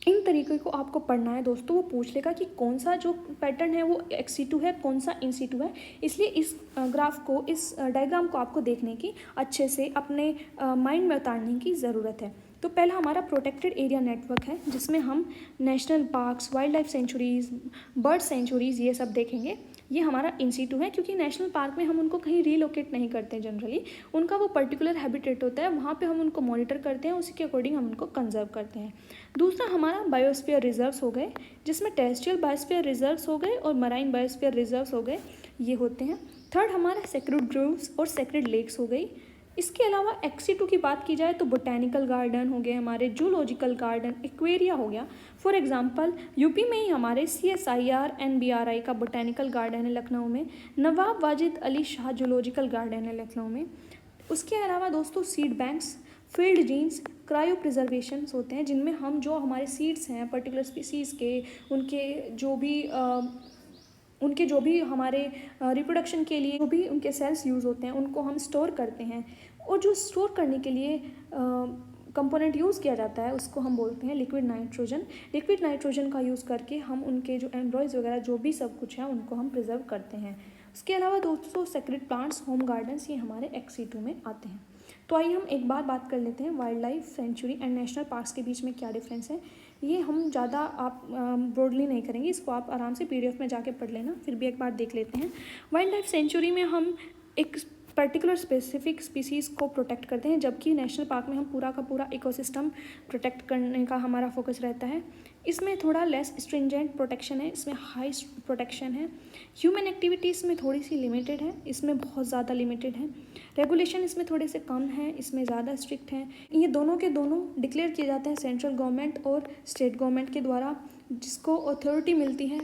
इन तरीके को आपको पढ़ना है दोस्तों। वो पूछ लेगा कि कौन सा जो पैटर्न है वो एक्स सीटू है, कौन सा इन सीटू है। इसलिए इस ग्राफ को, इस डायग्राम को आपको देखने की, अच्छे से अपने माइंड में उतारने की ज़रूरत है। तो पहला हमारा प्रोटेक्टेड एरिया नेटवर्क है, जिसमें हम national parks, wild life centuries, bird centuries ये सब देखेंगे। ये हमारा इन सीटू है, क्योंकि नेशनल पार्क में हम उनको कहीं रीलोकेट नहीं करते जनरली। उनका वो पर्टिकुलर हैबिटेट होता है, वहाँ पे हम उनको मॉनिटर करते हैं, उसी के अकॉर्डिंग हम उनको कंजर्व करते हैं। दूसरा हमारा बायोस्फीयर रिजर्व्स हो गए, जिसमें टेरेस्ट्रियल बायोस्फीयर रिजर्व्स हो गए और मराइन बायोस्फीयर रिजर्व्स हो गए, ये होते हैं। थर्ड हमारा सेक्रेड ग्रोव्स और सेक्रेड लेक्स हो गई। इसके अलावा एक्सी2 की बात की जाए तो बोटैनिकल गार्डन हो गए हमारे, जूलॉजिकल गार्डन, एक्वेरिया हो गया। फॉर एग्जांपल यूपी में ही हमारे CSIR NBRI का बोटैनिकल गार्डन है लखनऊ में, नवाब वाजिद अली शाह जूलॉजिकल गार्डन है लखनऊ में। उसके अलावा दोस्तों seed banks, field genes, cryopreservations होते हैं, जिनमें हम जो हमारे सीड्स हैं पर्टिकुलर स्पीसीज़ के, उनके जो भी हमारे रिप्रोडक्शन के लिए जो भी उनके सेल्स यूज़ होते हैं उनको हम स्टोर करते हैं। और जो स्टोर करने के लिए कंपोनेंट यूज़ किया जाता है उसको हम बोलते हैं लिक्विड नाइट्रोजन। लिक्विड नाइट्रोजन का यूज़ करके हम उनके जो एम्ब्रॉयज़ वगैरह जो भी सब कुछ है उनको हम प्रिजर्व करते हैं। उसके अलावा दोस्तों सेक्रेड प्लांट्स, होम गार्डन्स, ये हमारे एक्सी2 में आते हैं। तो आइए हम एक बार बात कर लेते हैं wild life sanctuary and national parks के बीच में क्या डिफरेंस है। ये हम ज़्यादा आप ब्रॉडली नहीं करेंगे, इसको आप आराम से PDF में जाके पढ़ लेना, फिर भी एक बार देख लेते हैं। वाइल्ड लाइफ सेंचुरी में हम एक पर्टिकुलर स्पेसिफिक स्पीसीज़ को प्रोटेक्ट करते हैं, जबकि नेशनल पार्क में हम पूरा का पूरा इकोसिस्टम प्रोटेक्ट करने का हमारा फोकस रहता है। इसमें थोड़ा लेस स्ट्रिंजेंट प्रोटेक्शन है, इसमें हाई प्रोटेक्शन है। ह्यूमन एक्टिविटी इसमें थोड़ी सी लिमिटेड है, इसमें बहुत ज़्यादा लिमिटेड है। रेगुलेशन इसमें थोड़े से कम है, इसमें ज़्यादा स्ट्रिक्ट हैं। ये दोनों के दोनों डिक्लेयर किए जाते हैं सेंट्रल गवर्नमेंट और स्टेट गवर्नमेंट के द्वारा, जिसको अथॉरिटी मिलती है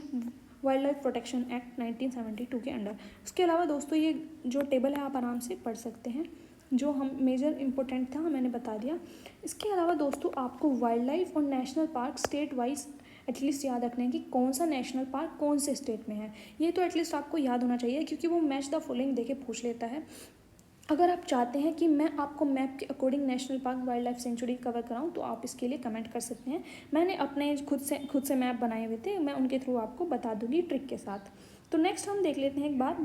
वाइल्ड लाइफ प्रोटेक्शन एक्ट 1972 के अंडर। उसके अलावा दोस्तों ये जो टेबल है आप आराम से पढ़ सकते हैं, जो हम मेजर इंपॉर्टेंट था मैंने बता दिया। इसके अलावा दोस्तों आपको वाइल्ड लाइफ और national park state wise at least याद रखना है कि कौन सा नेशनल पार्क कौन से स्टेट में है। ये तो एटलीस्ट आपको याद होना चाहिए, क्योंकि वो मैच द फॉलोइंग देके पूछ लेता है। अगर आप चाहते हैं कि मैं आपको मैप के according national park, wildlife sanctuary cover कराऊं, तो आप इसके लिए कमेंट कर सकते हैं। मैंने अपने खुद से मैप बनाए हुए थे, मैं उनके थ्रू आपको बता दूंगी ट्रिक के साथ। तो नेक्स्ट हम देख लेते हैं एक बार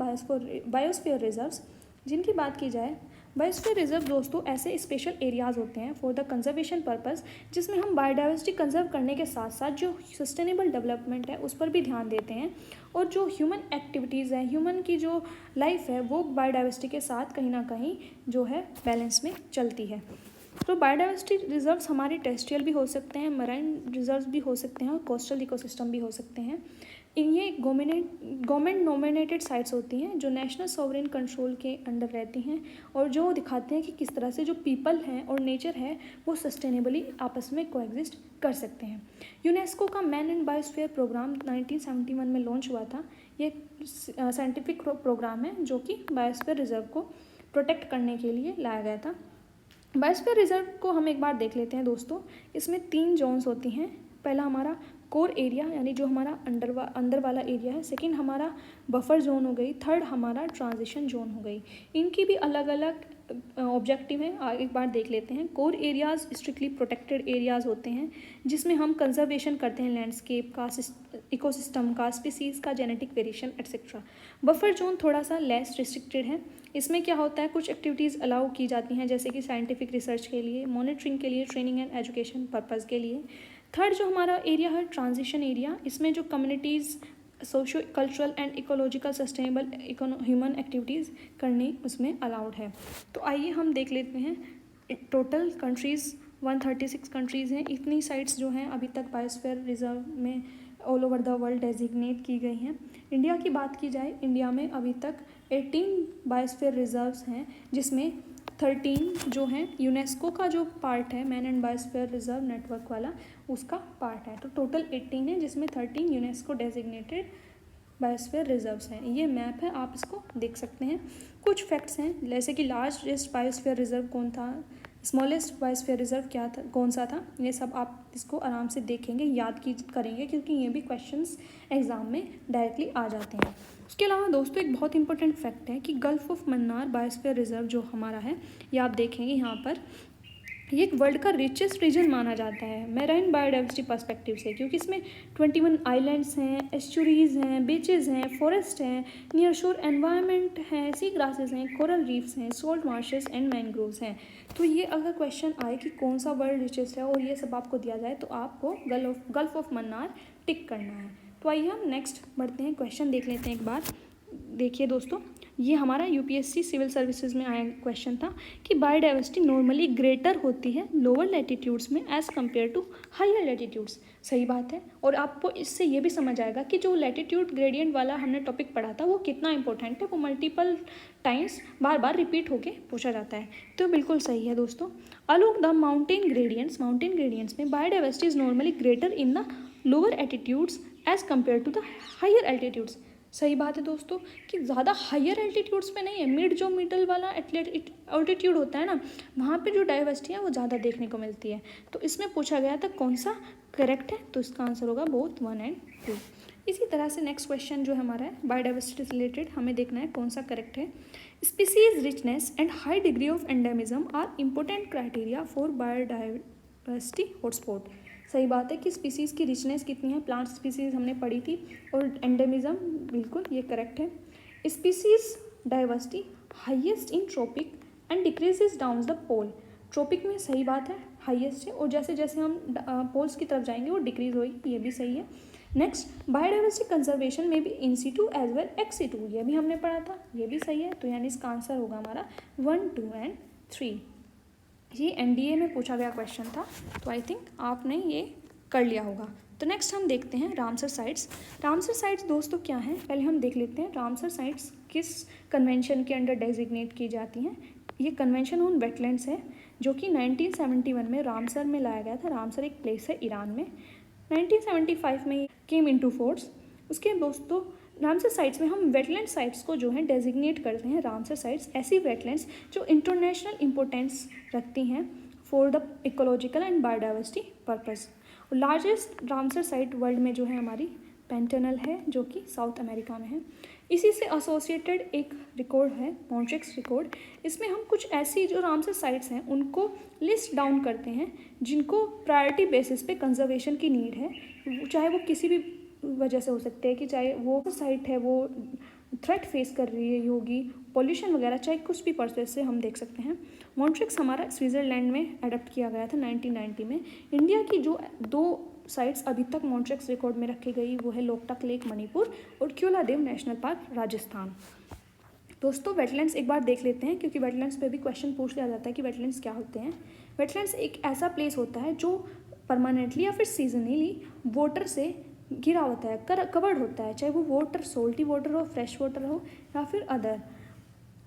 बायोस्फीयर रिजर्व्स। जिनकी बात की जाए, बायोस्फीयर रिजर्व दोस्तों ऐसे स्पेशल एरियाज़ होते हैं फॉर द कंजर्वेशन पर्पस, जिसमें हम बायोडाइवर्सिटी कंजर्व करने के साथ साथ जो सस्टेनेबल डेवलपमेंट है उस पर भी ध्यान देते हैं, और जो ह्यूमन एक्टिविटीज़ हैं, ह्यूमन की जो लाइफ है वो बायोडाइवर्सिटी के साथ कहीं ना कहीं जो है बैलेंस में चलती है। तो बायोडाइवर्सिटी रिजर्व्स हमारे टेरेस्ट्रियल भी हो सकते हैं, मराइन रिजर्व्स भी हो सकते हैं और कोस्टल इकोसिस्टम भी हो सकते हैं। ये गवर्नमेंट नॉमिनेटेड साइट्स होती हैं जो नेशनल सॉवरेन कंट्रोल के अंडर रहती हैं, और जो दिखाते हैं कि किस तरह से जो पीपल हैं और नेचर है वो सस्टेनेबली आपस में कोएग्जिस्ट कर सकते हैं। यूनेस्को का मैन एंड बायोस्फीयर प्रोग्राम 1971 में लॉन्च हुआ था। ये साइंटिफिक प्रोग्राम है जो कि बायोस्फीयर रिजर्व को प्रोटेक्ट करने के लिए लाया गया था। बायोस्फीयर रिजर्व को हम एक बार देख लेते हैं दोस्तों। इसमें 3 जोन्स होती हैं। पहला हमारा कोर एरिया यानी जो हमारा अंदर वाला एरिया है, सेकंड हमारा बफर जोन हो गई, थर्ड हमारा ट्रांजिशन जोन हो गई। इनकी भी अलग अलग ऑब्जेक्टिव है, एक बार देख लेते हैं। Core areas strictly protected areas होते हैं, जिसमें हम कंजर्वेशन करते हैं लैंडस्केप का, इकोसिस्टम का, स्पीसीज़ का, genetic variation etcetera. Buffer zone थोड़ा सा लेस रिस्ट्रिक्टेड है। इसमें क्या होता है, कुछ एक्टिविटीज़ अलाउ की जाती हैं, जैसे कि साइंटिफिक रिसर्च के लिए, मॉनिटरिंग के लिए, ट्रेनिंग एंड एजुकेशन पर्पज़ के लिए। थर्ड जो हमारा एरिया है ट्रांजिशन एरिया, इसमें जो communities socio cultural and ecological sustainable human activities करनी उसमें अलाउड है। तो आइए हम देख लेते हैं टोटल कंट्रीज़ 136 कंट्रीज़ हैं। इतनी साइट्स जो हैं अभी तक बायोस्फीयर रिजर्व में all over the world designate की गई हैं। इंडिया की बात की जाए, इंडिया में अभी तक 18 बायोस्फीयर रिजर्व्स हैं, जिसमें 13 जो है यूनेस्को का जो पार्ट है man and biosphere reserve network वाला, उसका पार्ट है। तो टोटल 18 है, जिसमें 13 यूनेस्को डेजिग्नेटेड बायोस्फीयर रिजर्व्स हैं। ये मैप है, आप इसको देख सकते हैं। कुछ फैक्ट्स हैं, जैसे कि लार्जेस्ट बायोस्फीयर रिजर्व कौन था, स्मॉलेस्ट बायोस्फीयर रिजर्व क्या था, कौन सा था, ये सब आप इसको आराम से देखेंगे, याद की करेंगे, क्योंकि ये भी क्वेश्चंस एग्जाम में डायरेक्टली आ जाते हैं। उसके अलावा दोस्तों एक बहुत इंपॉर्टेंट फैक्ट है कि gulf of Mannar biosphere reserve जो हमारा है, ये आप देखेंगे यहाँ पर, ये एक वर्ल्ड का रिचेस्ट रीजन माना जाता है मैराइन बायोडाइवर्सिटी पर्सपेक्टिव से, क्योंकि इसमें 21 आइलैंड्स हैं, एस्चुरीज हैं, बीचेस हैं, फॉरेस्ट हैं, नियर शोर एनवायरनमेंट हैं, सी ग्रासेस हैं, कोरल रीफ्स हैं, सॉल्ट मार्शेस एंड मैनग्रोव्स हैं। तो ये अगर क्वेश्चन आए कि कौन सा वर्ल्ड रिचेस्ट है और ये सब आपको दिया जाए, तो आपको गल्फ ऑफ मन्नार टिक करना है। तो आइए हम नेक्स्ट बढ़ते हैं, क्वेश्चन देख लेते हैं एक बार। देखिए दोस्तों, ये हमारा यूपीएससी सिविल सर्विसेज में आया क्वेश्चन था कि बायोडाइवर्सिटी नॉर्मली ग्रेटर होती है लोअर लैटिट्यूड्स में as compare to higher latitudes. सही बात है, और आपको इससे ये भी समझ आएगा कि जो लैटिट्यूड ग्रेडियंट वाला हमने टॉपिक पढ़ा था वो कितना इंपॉर्टेंट है, वो मल्टीपल टाइम्स बार बार रिपीट होके पूछा जाता है। तो बिल्कुल सही है दोस्तों। अलोंग द माउंटेन ग्रेडियंट्स में biodiversity is normally greater in the lower altitudes as compare to the higher altitudes. सही बात है दोस्तों कि ज़्यादा हायर एल्टीट्यूड्स पे नहीं है, मिडल वाला एल्टीट्यूड होता है ना, वहाँ पे जो डाइवर्सिटी है वो ज़्यादा देखने को मिलती है। तो इसमें पूछा गया था कौन सा करेक्ट है, तो इसका आंसर होगा बोथ 1 and 2। इसी तरह से नेक्स्ट क्वेश्चन जो हमारा है बायोडाइवर्सिटी से रिलेटेड, हमें देखना है कौन सा करेक्ट है। Species richness and high degree of endemism are important criteria for biodiversity hotspot. सही बात है कि स्पीसीज़ की रिचनेस कितनी है, प्लांट स्पीसीज़ हमने पढ़ी थी, और एंडेमिज्म बिल्कुल ये करेक्ट है। Species diversity highest in tropic and decreases down the pole. Tropic में सही बात है हाईएस्ट है, और जैसे जैसे हम पोल्स की तरफ जाएंगे वो डिक्रीज होगी, ये भी सही है। नेक्स्ट बायोडाइवर्सिटी कंजर्वेशन में भी in situ as well ex situ, ये भी हमने पढ़ा था, ये भी सही है। तो यानी इसका आंसर होगा हमारा 1, 2 and 3। ये एनडीए में पूछा गया क्वेश्चन था, तो आई थिंक आपने ये कर लिया होगा। तो नेक्स्ट हम देखते हैं रामसर साइट्स। रामसर साइट्स दोस्तों क्या हैं, पहले हम देख लेते हैं रामसर साइट्स किस कन्वेंशन के अंडर डेजिग्नेट की जाती हैं। ये कन्वेंशन ऑन वेटलैंड्स है, जो कि 1971 में रामसर में लाया गया था। रामसर एक प्लेस है ईरान में, 1975 में केम इनटू फोर्स। उसके दोस्तों रामसर साइट्स में हम वेटलैंड साइट्स को जो है डेजिग्नेट करते हैं रामसर साइट्स, ऐसी वेटलैंड्स जो इंटरनेशनल इंपॉर्टेंस रखती हैं for the ecological and biodiversity purpose. Largest Ramsar site world में जो है हमारी पेंटेनल है, जो कि साउथ अमेरिका में है। इसी से एसोसिएटेड एक रिकॉर्ड है मॉन्ट्रिक्स रिकॉर्ड। इसमें हम कुछ ऐसी जो रामसर साइट्स हैं उनको लिस्ट डाउन करते हैं जिनको प्रायोरिटी बेसिस पे कंजर्वेशन की नीड है, चाहे वो किसी भी वजह से हो सकते हैं, कि चाहे वो साइट है वो थ्रेट फेस कर रही है होगी, पॉल्यूशन वगैरह, चाहे कुछ भी पर्पस से हम देख सकते हैं। मॉन्ट्रिक्स हमारा स्विट्ज़रलैंड में अडॉप्ट किया गया था 1990 में। इंडिया की जो 2 साइट्स अभी तक मॉन्ट्रिक्स रिकॉर्ड में रखी गई वो है लोकटक लेक मणिपुर और क्योलादेव नेशनल पार्क राजस्थान। दोस्तों वेटलैंड्स एक बार देख लेते हैं, क्योंकि वेटलैंड्स पे भी क्वेश्चन पूछ लिया जाता है कि वेटलैंड्स क्या होते हैं। वेटलैंड्स एक ऐसा प्लेस होता है जो परमानेंटली या फिर सीजनली वाटर से घिरा होता है, कवर्ड होता है, चाहे वो वाटर सोल्टी वाटर हो, फ्रेश वाटर हो, या फिर अदर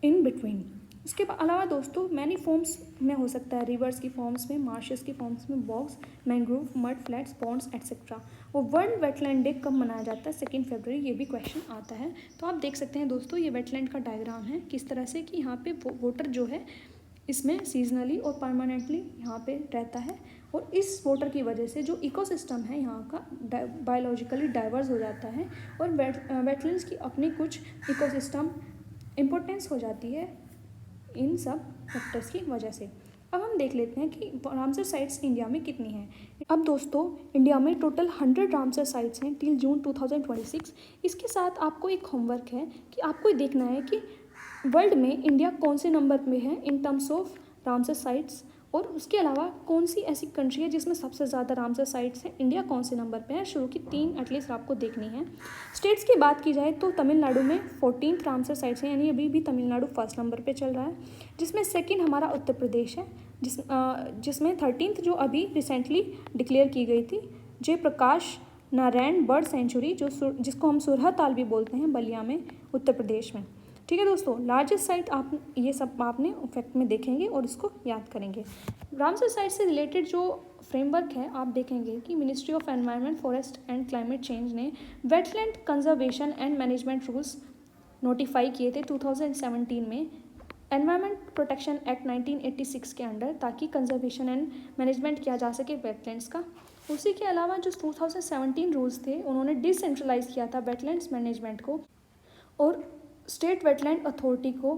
इन बिटवीन। इसके अलावा दोस्तों मैनी फॉर्म्स में हो सकता है, रिवर्स की फॉर्म्स में, मार्शेस की फॉर्म्स में, bogs, mangrove, mud flats, ponds etcetera. वो वर्ल्ड वेटलैंड डे कब मनाया जाता है, 2 फरवरी, ये भी क्वेश्चन आता है। तो आप देख सकते हैं दोस्तों ये वेटलैंड का डायग्राम है किस तरह से कि यहाँ पे वाटर जो है इसमें सीजनली और परमानेंटली यहाँ पे रहता है, और इस वाटर की वजह से जो इकोसिस्टम है यहाँ का बायोलॉजिकली डाइवर्स हो जाता है, और वेटलैंड्स की अपनी कुछ इकोसिस्टम इम्पोर्टेंस हो जाती है इन सब फैक्टर्स की वजह से। अब हम देख लेते हैं कि रामसर साइट्स इंडिया में कितनी हैं। अब दोस्तों इंडिया में टोटल 100 रामसर साइट्स हैं टिल जून 2026। इसके साथ आपको एक होमवर्क है कि आपको ये देखना है कि वर्ल्ड में इंडिया कौन से नंबर में है in terms of Ramsar sites, और उसके अलावा कौन सी ऐसी कंट्री है जिसमें सबसे ज़्यादा रामसर साइट्स हैं, इंडिया कौन से नंबर पे है। शुरू की 3 एटलीस्ट आपको देखनी है। स्टेट्स की बात की जाए तो तमिलनाडु में 14 रामसर साइट्स हैं, यानी अभी भी तमिलनाडु 1st नंबर पे चल रहा है, जिसमें 2nd हमारा उत्तर प्रदेश है, जिसमें 13th जो अभी रिसेंटली डिक्लेयर की गई थी जयप्रकाश नारायण बर्ड सेंचुरी, जिसको हम सुरहा ताल भी बोलते हैं, बलिया में उत्तर प्रदेश में। ठीक है दोस्तों, लार्जेस्ट साइट आप ये सब आपने फैक्ट में देखेंगे और इसको याद करेंगे। रामसर साइट से रिलेटेड जो फ्रेमवर्क है आप देखेंगे कि ministry of environment, forest and climate change ने wetland conservation and management rules notify किए थे 2017 में एनवायरनमेंट प्रोटेक्शन एक्ट 1986 के अंडर, ताकि कंजर्वेशन एंड मैनेजमेंट किया जा सके वेटलैंड्स का। उसी के अलावा जो 2017 रूल्स थे उन्होंने डिसेंट्रलाइज किया था वेटलैंड्स मैनेजमेंट को और स्टेट वेटलैंड अथॉरिटी को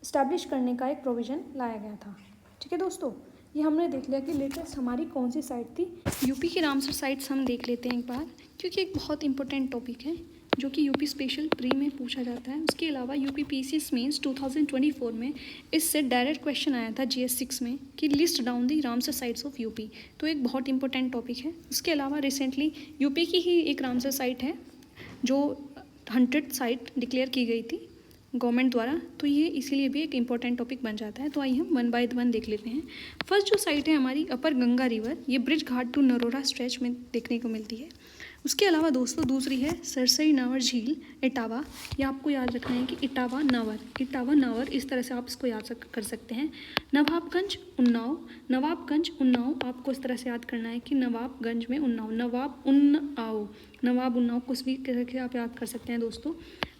इस्टेब्लिश करने का एक प्रोविज़न लाया गया था। ठीक है दोस्तों, ये हमने देख लिया कि लेटेस्ट हमारी कौन सी साइट थी। यूपी की रामसर साइट्स हम देख लेते हैं एक बार, क्योंकि एक बहुत इंपॉर्टेंट टॉपिक है जो कि यूपी स्पेशल प्री में पूछा जाता है। उसके अलावा यूपी पीसीएस मेंस 2024 में इससे डायरेक्ट क्वेश्चन आया था GS 6 में कि list down the Ramsar sites of UP, तो एक बहुत इंपॉर्टेंट टॉपिक है। उसके अलावा रिसेंटली यूपी की ही एक रामसर साइट है जो 100 साइट डिक्लेयर की गई थी गवर्नमेंट द्वारा, तो ये इसीलिए भी एक इम्पॉर्टेंट टॉपिक बन जाता है। तो आइए हम 1 बाय 1 देख लेते हैं। फर्स्ट जो साइट है हमारी अपर गंगा रिवर, ये Brijghat to Narora stretch में देखने को मिलती है। उसके अलावा दोस्तों दूसरी है सरसई नावर झील इटावा, ये आपको याद रखना है कि इटावा नावर इस तरह से आप इसको याद कर सकते हैं। नवाबगंज उन्नाव आपको इस तरह से याद करना है कि नवाबगंज में उन्नाव, नवाब उन्नाव कुछ भी करके आप याद कर सकते हैं दोस्तों।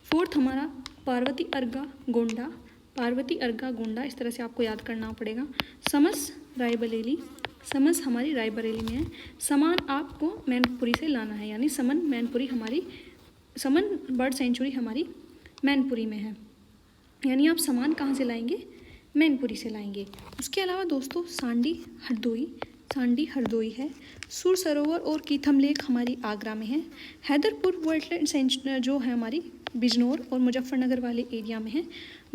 फोर्थ हमारा पार्वती अर्गा गोंडा इस तरह से आपको याद करना पड़ेगा। समस हमारी रायबरेली में है। समान आपको मैनपुरी से लाना है, यानी समन बर्ड सेंचुरी हमारी मैनपुरी में है, यानी आप समान कहाँ से लाएंगे, मैनपुरी से लाएंगे। उसके अलावा दोस्तों सांडी हरदोई है। सुर सरोवर और कीथम लेक हमारी आगरा में है। हैदरपुर वेटलैंड सेंचुरी जो है हमारी बिजनौर और मुजफ्फरनगर वाले एरिया में है।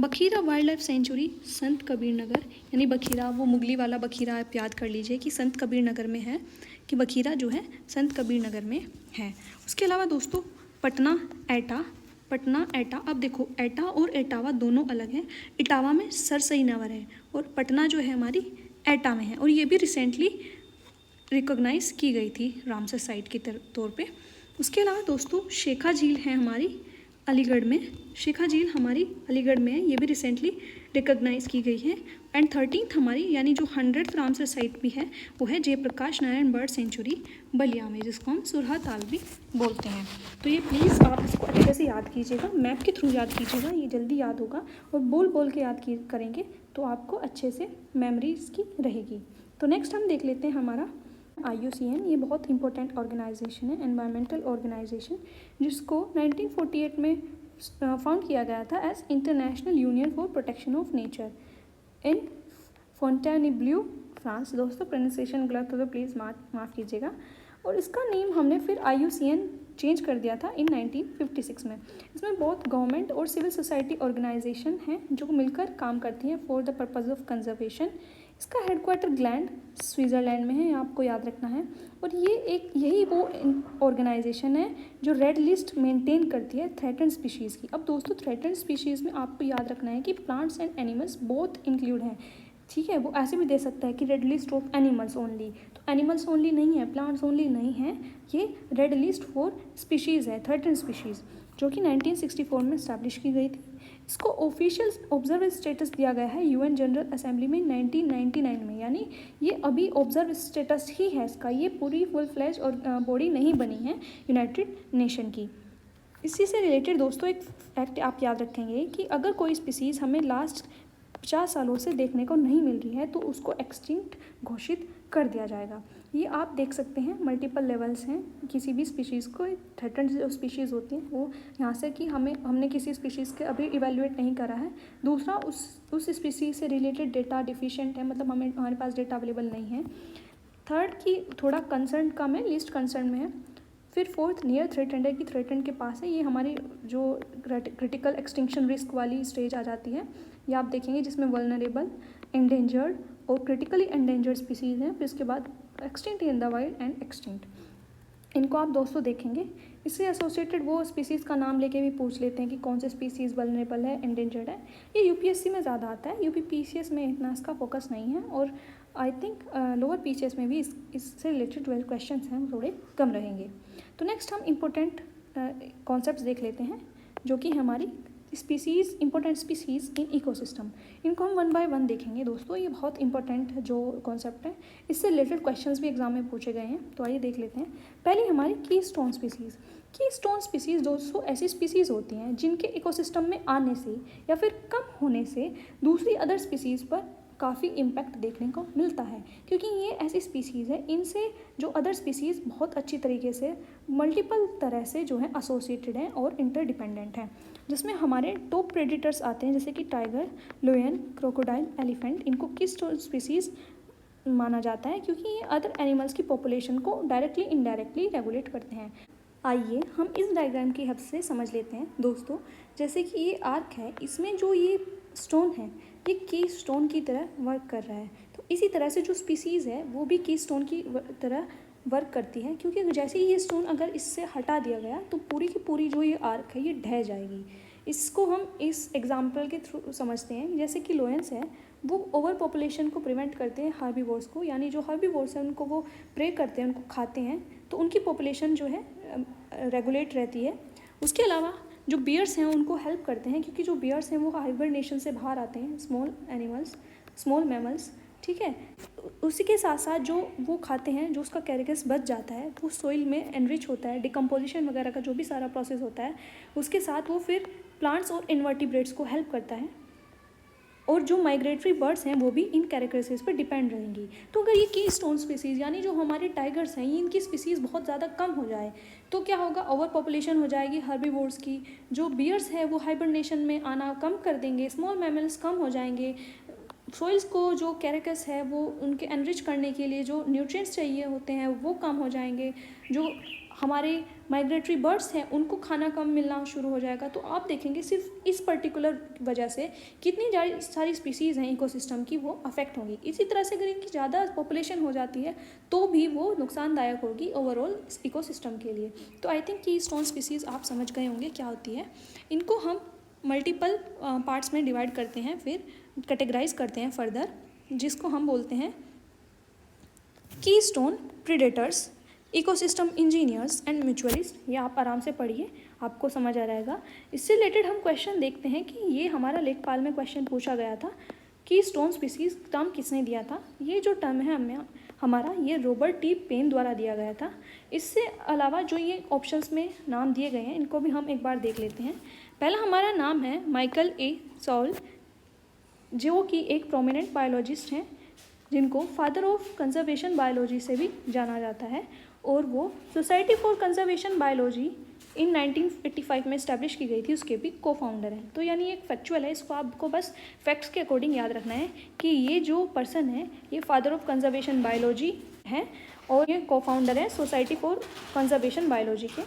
बखीरा वाइल्ड लाइफ सेंचुरी संत कबीर नगर, यानी बखीरा वो मुगली वाला बखीरा आप याद कर लीजिए कि संत कबीर नगर में है, कि बखीरा जो है संत कबीर नगर में है। उसके अलावा दोस्तों पटना एटा, अब देखो एटा और एटावा दोनों अलग हैं। इटावा में सरसई नावर है और पटना जो है हमारी एटा में है, और ये भी रिसेंटली रिकॉग्नाइज की गई थी रामसर साइट के तौर पे। उसके अलावा दोस्तों शेखा झील है हमारी अलीगढ़ में, है, ये भी रिसेंटली रिकॉग्नाइज की गई है। एंड 13th हमारी यानी जो 100th रामसर साइट भी है वो है जयप्रकाश नारायण बर्ड सेंचुरी बलिया में, जिसको हम सुरहा ताल भी बोलते हैं। तो ये प्लीज़ आप इसको अच्छे से याद कीजिएगा, मैप के थ्रू याद कीजिएगा, ये जल्दी याद होगा, और बोल के याद करेंगे तो आपको अच्छे से मेमोरी इसकी रहेगी। तो नेक्स्ट हम देख लेते हैं हमारा IUCN, ये बहुत इंपॉर्टेंट ऑर्गेनाइजेशन है, एनवायरमेंटल ऑर्गेनाइजेशन, जिसको 1948 में फाउंड किया गया था as international union for protection of nature in Fontainebleau France. दोस्तों प्रोनाउंसिएशन गलत हो तो प्लीज़ माफ़ कीजिएगा। और इसका नेम हमने फिर IUCN चेंज कर दिया था इन 1956 में। इसमें बहुत गवर्नमेंट और सिविल सोसाइटी ऑर्गेनाइजेशन हैं जो मिलकर काम करती हैं for the purpose of conservation. इसका हेडक्वार्टर ग्लैंड स्विट्ज़रलैंड में है, आपको याद रखना है। और यही वो ऑर्गेनाइजेशन है जो रेड लिस्ट मेंटेन करती है थ्रेटन्ड स्पीशीज़ की। अब दोस्तों थ्रेटन्ड स्पीशीज़ में आपको याद रखना है कि plants and animals both include हैं, ठीक है। वो ऐसे भी दे सकता है कि red list of animals only, तो एनिमल्स ओनली नहीं है, प्लांट्स ओनली नहीं है, ये रेड लिस्ट फॉर स्पीशीज़ है, थ्रेटन्ड स्पीशीज़, जो कि 1964 में इस्टेब्लिश की गई थी। इसको ऑफिशियल ऑब्जर्व स्टेटस दिया गया है UN जनरल असेंबली में 1999 में, यानी ये अभी ऑब्जर्व स्टेटस ही है इसका, ये पूरी फुल फ्लैश और बॉडी नहीं बनी है यूनाइटेड नेशन की। इसी से रिलेटेड दोस्तों एक फैक्ट आप याद रखेंगे कि अगर कोई स्पीसीज़ हमें लास्ट 50 सालों से देखने को नहीं मिल रही है तो उसको एक्सटिंक्ट घोषित कर दिया जाएगा। ये आप देख सकते हैं मल्टीपल लेवल्स हैं किसी भी स्पीशीज़ को, थ्रेटन्ड जो स्पीशीज़ होती हैं वो यहाँ से कि हमने किसी स्पीशीज़ के अभी इवेल्युएट नहीं करा है। दूसरा उस स्पीशीज़ से रिलेटेड डेटा डिफिशिएंट है, मतलब हमारे पास डेटा अवेलेबल नहीं है। थर्ड की थोड़ा कंसर्न कम है, लिस्ट कंसर्न में है। फिर फोर्थ नियर थ्रेटन्ड है कि थ्रेटन्ड के पास है, ये हमारी जो क्रिटिकल एक्सटिंक्शन रिस्क वाली स्टेज आ जाती है, ये आप देखेंगे जिसमें वल्नरेबल, एंडेंजर्ड और क्रिटिकली एंडेंजर्ड स्पीसीज़ हैं। फिर इसके बाद extinct in the wild and extinct, इनको आप दोस्तों देखेंगे। इससे एसोसिएटेड वो स्पीसीज़ का नाम लेके भी पूछ लेते हैं कि कौन से स्पीसीज़ वल्नरेबल है, एंडेंजर्ड है। ये UPSC में ज़्यादा आता है, UPPCS में इतना इसका फोकस नहीं है, और आई थिंक लोअर PCS में भी इससे रिलेटेड क्वेश्चन हैं थोड़े कम रहेंगे। तो नेक्स्ट हम इम्पोर्टेंट कॉन्सेप्ट्स देख लेते हैं जो कि हमारी species, important species in ecosystem. इनको हम 1 बाय 1 देखेंगे दोस्तों। ये बहुत इंपॉर्टेंट जो कॉन्सेप्ट है, इससे रिलेटेड क्वेश्चंस भी एग्जाम में पूछे गए हैं, तो आइए देख लेते हैं। पहली हमारी कीस्टोन स्पीसीज़। कीस्टोन स्पीसीज़ दोस्तों ऐसी स्पीसीज़ होती हैं जिनके इकोसिस्टम में आने से या फिर कम होने से दूसरी अदर स्पीसीज़ पर काफ़ी इम्पैक्ट देखने को मिलता है, क्योंकि ये ऐसी स्पीसीज़ है, इनसे जो अदर स्पीसीज़ बहुत अच्छी तरीके से मल्टीपल तरह से जो है एसोसिएटेड हैं और इंटरडिपेंडेंट हैं, जिसमें हमारे टॉप प्रेडिटर्स आते हैं जैसे कि टाइगर, लायन, क्रोकोडाइल, एलिफेंट। इनको कीस्टोन स्पीसीज़ माना जाता है क्योंकि ये अदर एनिमल्स की पॉपुलेशन को डायरेक्टली इनडायरेक्टली रेगुलेट करते हैं। आइए हम इस डायग्राम की हेल्प से समझ लेते हैं दोस्तों। जैसे कि ये आर्क है, इसमें जो ये स्टोन है ये की स्टोन की तरह वर्क कर रहा है, तो इसी तरह से जो स्पीसीज़ है वो भी की स्टोन की तरह वर्क करती है, क्योंकि जैसे ही ये स्टोन अगर इससे हटा दिया गया तो पूरी की पूरी जो ये आर्क है ये ढह जाएगी। इसको हम इस एग्जाम्पल के थ्रू समझते हैं। जैसे कि लोयंस है, वो ओवर पॉपुलेशन को प्रिवेंट करते हैं हार्बीवोर्स को, यानी जो हार्बीवोर्स हैं उनको वो प्रे करते हैं, उनको खाते हैं, तो उनकी पॉपुलेशन जो है रेगुलेट रहती है। उसके अलावा जो बियर्स हैं उनको हेल्प करते हैं, क्योंकि जो बियर्स हैं वो हाइबरनेशन से बाहर आते हैं, स्मॉल एनिमल्स, स्मॉल मैमल्स, ठीक है। उसी के साथ साथ जो वो खाते हैं, जो उसका कैरिकस बच जाता है वो सोइल में एनरिच होता है, डिकम्पोजिशन वगैरह का जो भी सारा प्रोसेस होता है उसके साथ वो फिर प्लांट्स और इन्वर्टिब्रेट्स को हेल्प करता है, और जो माइग्रेटरी बर्ड्स हैं वो भी इन कैरेक्टरिस्टिक्स पर डिपेंड रहेंगी। तो अगर ये की स्टोन स्पीसीज़ यानी जो हमारे टाइगर्स हैं, ये इनकी स्पीसीज़ बहुत ज़्यादा कम हो जाए तो क्या होगा, ओवर पॉपुलेशन हो जाएगी हर्बीवोर्स की। जो बियर्स है वो हाइबरनेशन में आना कम कर देंगे, स्मॉल मैमल्स कम हो जाएंगे, सॉइल्स को जो कैरेकस है वो उनके एनरिच करने के लिए जो न्यूट्रिएंट्स चाहिए होते हैं वो कम हो जाएंगे, जो हमारे माइग्रेटरी बर्ड्स हैं उनको खाना कम मिलना शुरू हो जाएगा। तो आप देखेंगे सिर्फ इस पर्टिकुलर वजह से कितनी सारी स्पीसीज़ हैं इकोसिस्टम की वो अफेक्ट होंगी। इसी तरह से अगर इनकी ज़्यादा पॉपुलेशन हो जाती है तो भी वो नुकसानदायक होगी ओवरऑल इकोसिस्टम के लिए। तो आई थिंक कि स्टोन स्पीसीज़ आप समझ गए होंगे क्या होती है। इनको हम मल्टीपल पार्ट्स में डिवाइड करते हैं, फिर कैटेगराइज करते हैं फर्दर, जिसको हम बोलते हैं keystone predators, ecosystem engineers and mutualist. ये आप आराम से पढ़िए, आपको समझ आ जाएगा। इससे रिलेटेड हम क्वेश्चन देखते हैं कि ये हमारा लेखपाल में क्वेश्चन पूछा गया था कि स्टोन स्पीसीज टर्म किसने दिया था। ये जो टर्म है हमारा ये रॉबर्ट टी पेन द्वारा दिया गया था। इससे अलावा जो ये ऑप्शंस में नाम दिए गए हैं इनको भी हम एक बार देख लेते हैं। पहला हमारा नाम है माइकल ए सॉल, जो कि एक प्रोमिनेंट बायोलॉजिस्ट हैं, जिनको फादर ऑफ कंजर्वेशन बायोलॉजी से भी जाना जाता है, और वो सोसाइटी फॉर कंजर्वेशन बायोलॉजी इन 1985 में इस्टेब्लिश की गई थी, उसके भी को फाउंडर हैं। तो यानी एक फैक्चुअल है, इसको आपको बस फैक्ट्स के अकॉर्डिंग याद रखना है कि ये जो पर्सन है ये फादर ऑफ कंजर्वेशन बायोलॉजी हैं और ये को फाउंडर है सोसाइटी फॉर कंजर्वेशन बायोलॉजी के।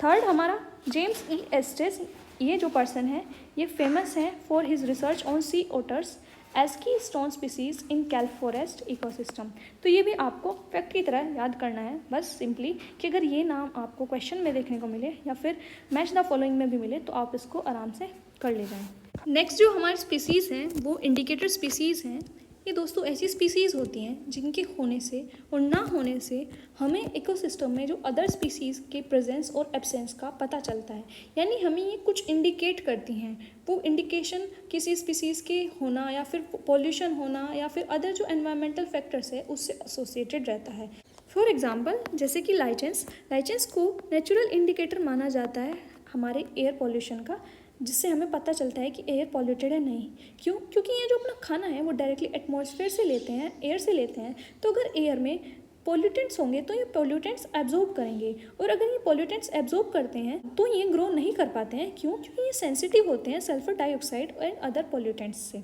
थर्ड हमारा जेम्स ई एस्टेस, ये जो पर्सन है ये फेमस है for his research on sea otters as keystone species in kelp forest ecosystem. तो ये भी आपको फैक्ट की तरह याद करना है, बस सिंपली कि अगर ये नाम आपको क्वेश्चन में देखने को मिले या फिर मैच द फॉलोइंग में भी मिले तो आप इसको आराम से कर ले जाएं। नेक्स्ट जो हमारी स्पीसीज़ हैं वो इंडिकेटर स्पीसीज़ हैं। ये दोस्तों ऐसी स्पीसीज़ होती हैं जिनके होने से और ना होने से हमें इकोसिस्टम में जो अदर स्पीसीज़ के प्रेजेंस और एब्सेंस का पता चलता है, यानी हमें ये कुछ इंडिकेट करती हैं। वो इंडिकेशन किसी स्पीसीज़ के होना या फिर पॉल्यूशन होना या फिर अदर जो एनवायरमेंटल फैक्टर्स है उससे एसोसिएटेड रहता है। फॉर एग्जांपल जैसे कि लाइचेंस को नेचुरल इंडिकेटर माना जाता है हमारे एयर पॉल्यूशन का, जिससे हमें पता चलता है कि एयर पॉल्यूटेड है नहीं। क्यों? क्योंकि ये जो अपना खाना है वो डायरेक्टली एटमॉस्फेयर से लेते हैं, एयर से लेते हैं। तो अगर एयर में पॉल्यूटेंट्स होंगे तो ये पॉल्यूटेंट्स एब्जॉर्ब करेंगे, और अगर ये पॉल्यूटेंट्स एब्जॉर्ब करते हैं तो ये ग्रो नहीं कर पाते हैं। क्यों? क्योंकि ये सेंसिटिव होते हैं सल्फर डाइऑक्साइड और अदर पॉल्यूटेंट्स से।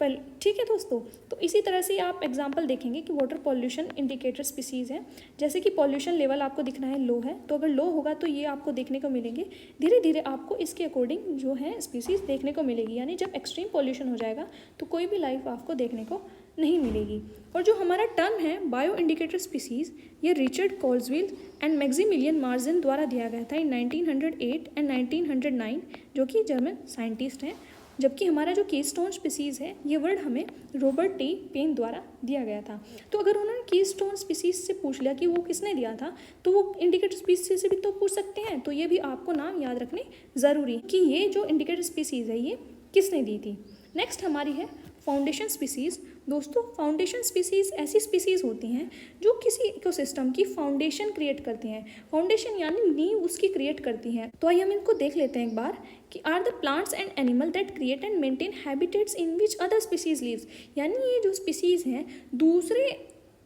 ठीक है दोस्तों, तो इसी तरह से आप एग्जांपल देखेंगे कि वाटर पॉल्यूशन इंडिकेटर स्पीसीज़ है। जैसे कि पॉल्यूशन लेवल आपको दिखना है लो है, तो अगर लो होगा तो ये आपको देखने को मिलेंगे। धीरे धीरे आपको इसके अकॉर्डिंग जो है स्पीसीज़ देखने को मिलेगी, यानी जब एक्सट्रीम पॉल्यूशन हो जाएगा तो कोई भी लाइफ आपको देखने को नहीं मिलेगी। और जो हमारा टर्म है बायो इंडिकेटर स्पीसीज़, ये रिचर्ड कोल्सविल एंड मैक्सिमिलियन मार्जिन द्वारा दिया गया था इन 1908 एंड 1909, जो कि जर्मन साइंटिस्ट हैं। जबकि हमारा जो कीस्टोन स्पीसीज़ है ये वर्ड हमें रॉबर्ट टी पेन द्वारा दिया गया था। तो अगर उन्होंने कीस्टोन स्पीसीज से पूछ लिया कि वो किसने दिया था, तो वो इंडिकेटर स्पीसीज से भी तो पूछ सकते हैं। तो ये भी आपको नाम याद रखने ज़रूरी कि ये जो इंडिकेटर स्पीसीज है ये किसने दी थी। नेक्स्ट हमारी है फाउंडेशन स्पीसीज़। दोस्तों फाउंडेशन स्पीसीज़ ऐसी स्पीसीज़ होती हैं जो किसी इकोसिस्टम की फाउंडेशन क्रिएट करती हैं। फाउंडेशन यानी नींव उसकी क्रिएट करती हैं। तो आइए हम इनको देख लेते हैं एक बार कि are the plants and animal that create and maintain habitats in which other species lives. यानी ये जो स्पीसीज़ हैं दूसरे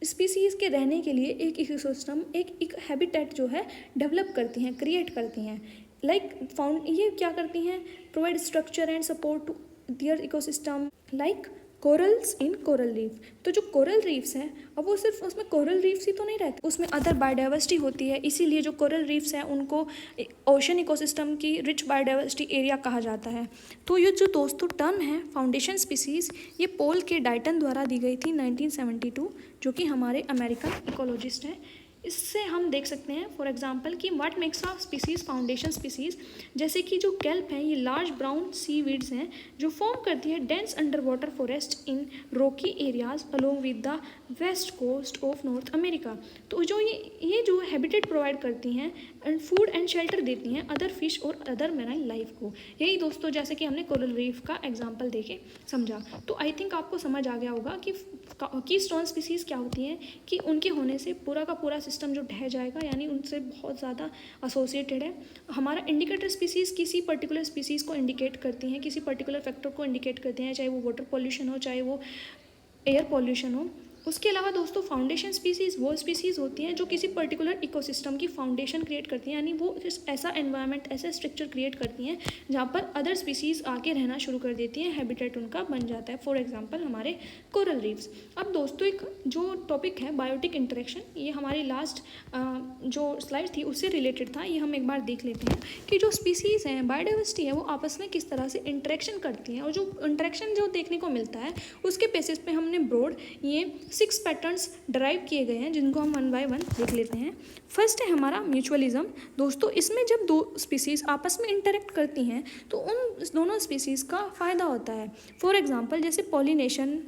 स्पीसीज़ के रहने के लिए एक इकोसिस्टम एक हैबिटेट जो है डेवलप करती हैं, क्रिएट करती हैं। ये क्या करती हैं, provide structure and support to their ecosystem like corals in coral reef. तो जो कोरल रीफ्स हैं अब वो सिर्फ उसमें कोरल रीफ्स ही तो नहीं रहते, उसमें अदर बायोडाइवर्सिटी होती है। इसीलिए जो कोरल रीफ्स हैं उनको ओशन इकोसिस्टम की रिच बायोडाइवर्सिटी एरिया कहा जाता है। तो ये जो दोस्तों टर्म है फाउंडेशन स्पीसीज़, ये पॉल के डाइटन द्वारा दी गई थी 1972, जो कि हमारे अमेरिकन इकोलॉजिस्ट हैं। इससे हम देख सकते हैं फॉर एग्जांपल कि what makes a species foundation species. जैसे कि जो केल्प हैं ये लार्ज ब्राउन सी वीड्स हैं जो फॉर्म करती है dense under water forest in rocky areas along with the west coast of North America. तो जो ये जो हैबिटेट प्रोवाइड करती हैं एंड फूड एंड शेल्टर देती हैं अदर फिश और अदर मैराइन लाइफ को। यही दोस्तों जैसे कि हमने कोरल रीफ का एग्जाम्पल देके समझा। तो आई थिंक आपको समझ आ गया होगा कि कीस्टोन स्पीसीज़ क्या होती हैं, कि उनके होने से पूरा का पूरा सिस्टम जो ढह जाएगा, यानी उनसे बहुत ज़्यादा एसोसिएटेड है। हमारा इंडिकेटर स्पीसीज़ किसी पर्टिकुलर स्पीसीज़ को इंडिकेट करती हैं, किसी पर्टिकुलर फैक्टर को इंडिकेट करते हैं, चाहे वो वाटर पॉल्यूशन हो, चाहे वो एयर पॉल्यूशन हो। उसके अलावा दोस्तों फाउंडेशन स्पीसीज़ वो स्पीसीज़ होती हैं जो किसी पर्टिकुलर इकोसिस्टम की फाउंडेशन क्रिएट करती हैं, यानी वो ऐसा एनवायरनमेंट, ऐसा स्ट्रक्चर क्रिएट करती हैं जहाँ पर अदर स्पीसीज़ आके रहना शुरू कर देती हैं, हैबिटेट उनका बन जाता है। फॉर एग्जांपल हमारे कोरल रीफ्स। अब दोस्तों एक जो टॉपिक है बायोटिक इंटरेक्शन, ये हमारी लास्ट जो स्लाइड थी उससे रिलेटेड था। ये हम एक बार देख लेते हैं कि जो स्पीसीज़ हैं, बायोडाइवर्सिटी है, वो आपस में किस तरह से इंटरेक्शन करती हैं। और जो इंटरेक्शन जो देखने को मिलता है उसके बेसिस पे हमने ब्रॉड ये 6 पैटर्न्स ड्राइव किए गए हैं, जिनको हम 1 बाय 1 देख लेते हैं। फर्स्ट है हमारा म्यूचुअलिज्म। दोस्तों इसमें जब दो स्पीसीज़ आपस में इंटरेक्ट करती हैं तो उन दोनों स्पीसीज़ का फ़ायदा होता है। फॉर एग्जांपल जैसे पॉलिनेशन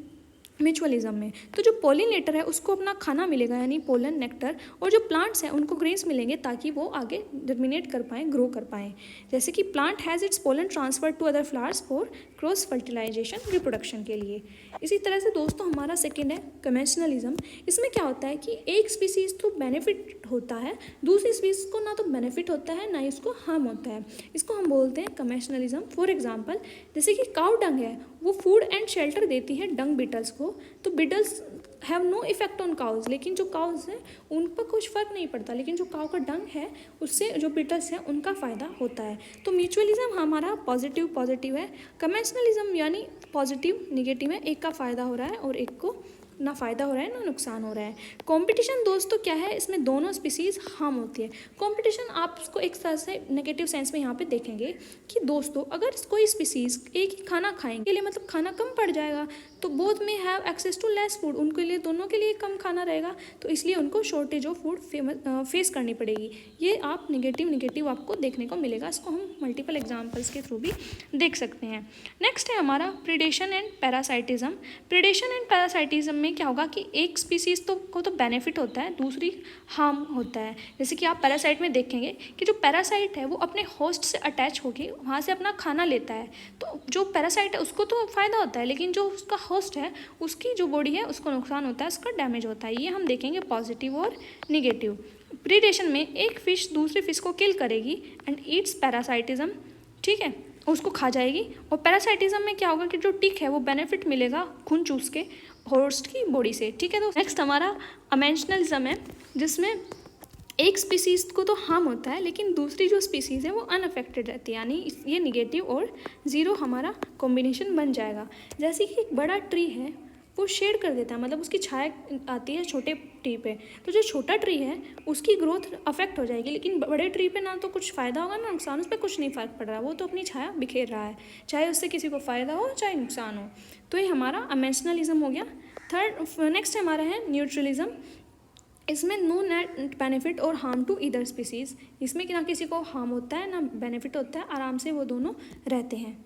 म्यूचुअलिज्म में, तो जो पॉलिनेटर है उसको अपना खाना मिलेगा यानी पोलन, नेक्टर, और जो प्लांट्स हैं उनको ग्रेन्स मिलेंगे ताकि वो आगे जर्मिनेट कर पाएँ, ग्रो कर पाएँ। जैसे कि plant has its pollen transfer to other flowers for cross fertilization, reproduction के लिए। इसी तरह से दोस्तों हमारा सेकेंड है कमेंशनलिज्म। इसमें क्या होता है कि एक स्पीसीज़ तो बेनिफिट होता है, दूसरी स्पीसीज़ को ना तो बेनिफिट होता है ना ही उसको हार्म होता है। इसको हम बोलते हैं कमेंशनलिज्म। फॉर एग्जांपल जैसे कि काउ डंग है, वो फूड एंड शेल्टर देती है डंग बीटल्स को। तो beetles have no effect on cows, लेकिन जो काउज हैं उन पर कुछ फ़र्क नहीं पड़ता, लेकिन जो काउ का डंग है उससे जो बीटल्स हैं उनका फ़ायदा होता है। तो म्यूचुअलिज्म हमारा पॉजिटिव है, कमेंशनलिज्म यानी पॉजिटिव निगेटिव है, एक का फ़ायदा हो रहा है और एक को ना फ़ायदा हो रहा है ना नुकसान हो रहा है। कंपटीशन दोस्तों क्या है, इसमें दोनों स्पीसीज़ हार्म होती है। कंपटीशन आप उसको एक तरह से नेगेटिव सेंस में यहाँ पे देखेंगे कि दोस्तों अगर कोई स्पीसीज़ एक ही खाना खाएंगे के लिए मतलब खाना कम पड़ जाएगा, तो बोथ में have access to less food, उनके लिए दोनों के लिए कम खाना रहेगा, तो इसलिए उनको शॉर्टेज ऑफ फूड फेस करनी पड़ेगी। ये आप निगेटिव आपको देखने को मिलेगा। इसको हम मल्टीपल एग्जाम्पल्स के थ्रू भी देख सकते हैं। नेक्स्ट है हमारा predation and parasitism. Predation and parasitism में क्या होगा कि एक स्पीसीज़ को तो बेनिफिट होता है, दूसरी हार्म होता है। जैसे कि आप पैरासाइट में देखेंगे कि जो पैरासाइट है वो अपने होस्ट से अटैच होकर वहाँ से अपना खाना लेता है, तो जो पैरासाइट है उसको तो फ़ायदा होता है, लेकिन जो उसका होस्ट है उसकी जो बॉडी है उसको नुकसान होता है, उसका डैमेज होता है। ये हम देखेंगे पॉजिटिव और निगेटिव। प्रीडेशन में एक फ़िश दूसरी फ़िश को किल करेगी एंड ईट्स पैरासाइटिज्म, ठीक है, उसको खा जाएगी। और पैरासाइटिज्म में क्या होगा कि जो टिक है वो बेनिफिट मिलेगा खून चूस के होस्ट की बॉडी से, ठीक है। तो नेक्स्ट हमारा अमेंशनलिज्म है, जिसमें एक स्पीसीज़ को तो हार्म होता है लेकिन दूसरी जो स्पीसीज़ है वो अनअफेक्टेड रहती है, यानी ये निगेटिव और ज़ीरो हमारा कॉम्बिनेशन बन जाएगा। जैसे कि एक बड़ा ट्री है वो शेड कर देता है, मतलब उसकी छाया आती है छोटे ट्री पे, तो जो छोटा ट्री है उसकी ग्रोथ अफेक्ट हो जाएगी, लेकिन बड़े ट्री पे ना तो कुछ फ़ायदा होगा ना नुकसान, उस पर कुछ नहीं फ़र्क पड़ रहा, वो तो अपनी छाया बिखेर रहा है, चाहे उससे किसी को फ़ायदा हो चाहे नुकसान हो। तो ये हमारा अमेंशनलिज्म हो गया। नेक्स्ट हमारा है न्यूट्रलिज्म। इसमें नो नेट बेनिफिट और हार्म टू ईदर स्पीसीज़, इसमें कि ना किसी को हार्म होता है ना बेनिफिट होता है, आराम से वो दोनों रहते हैं।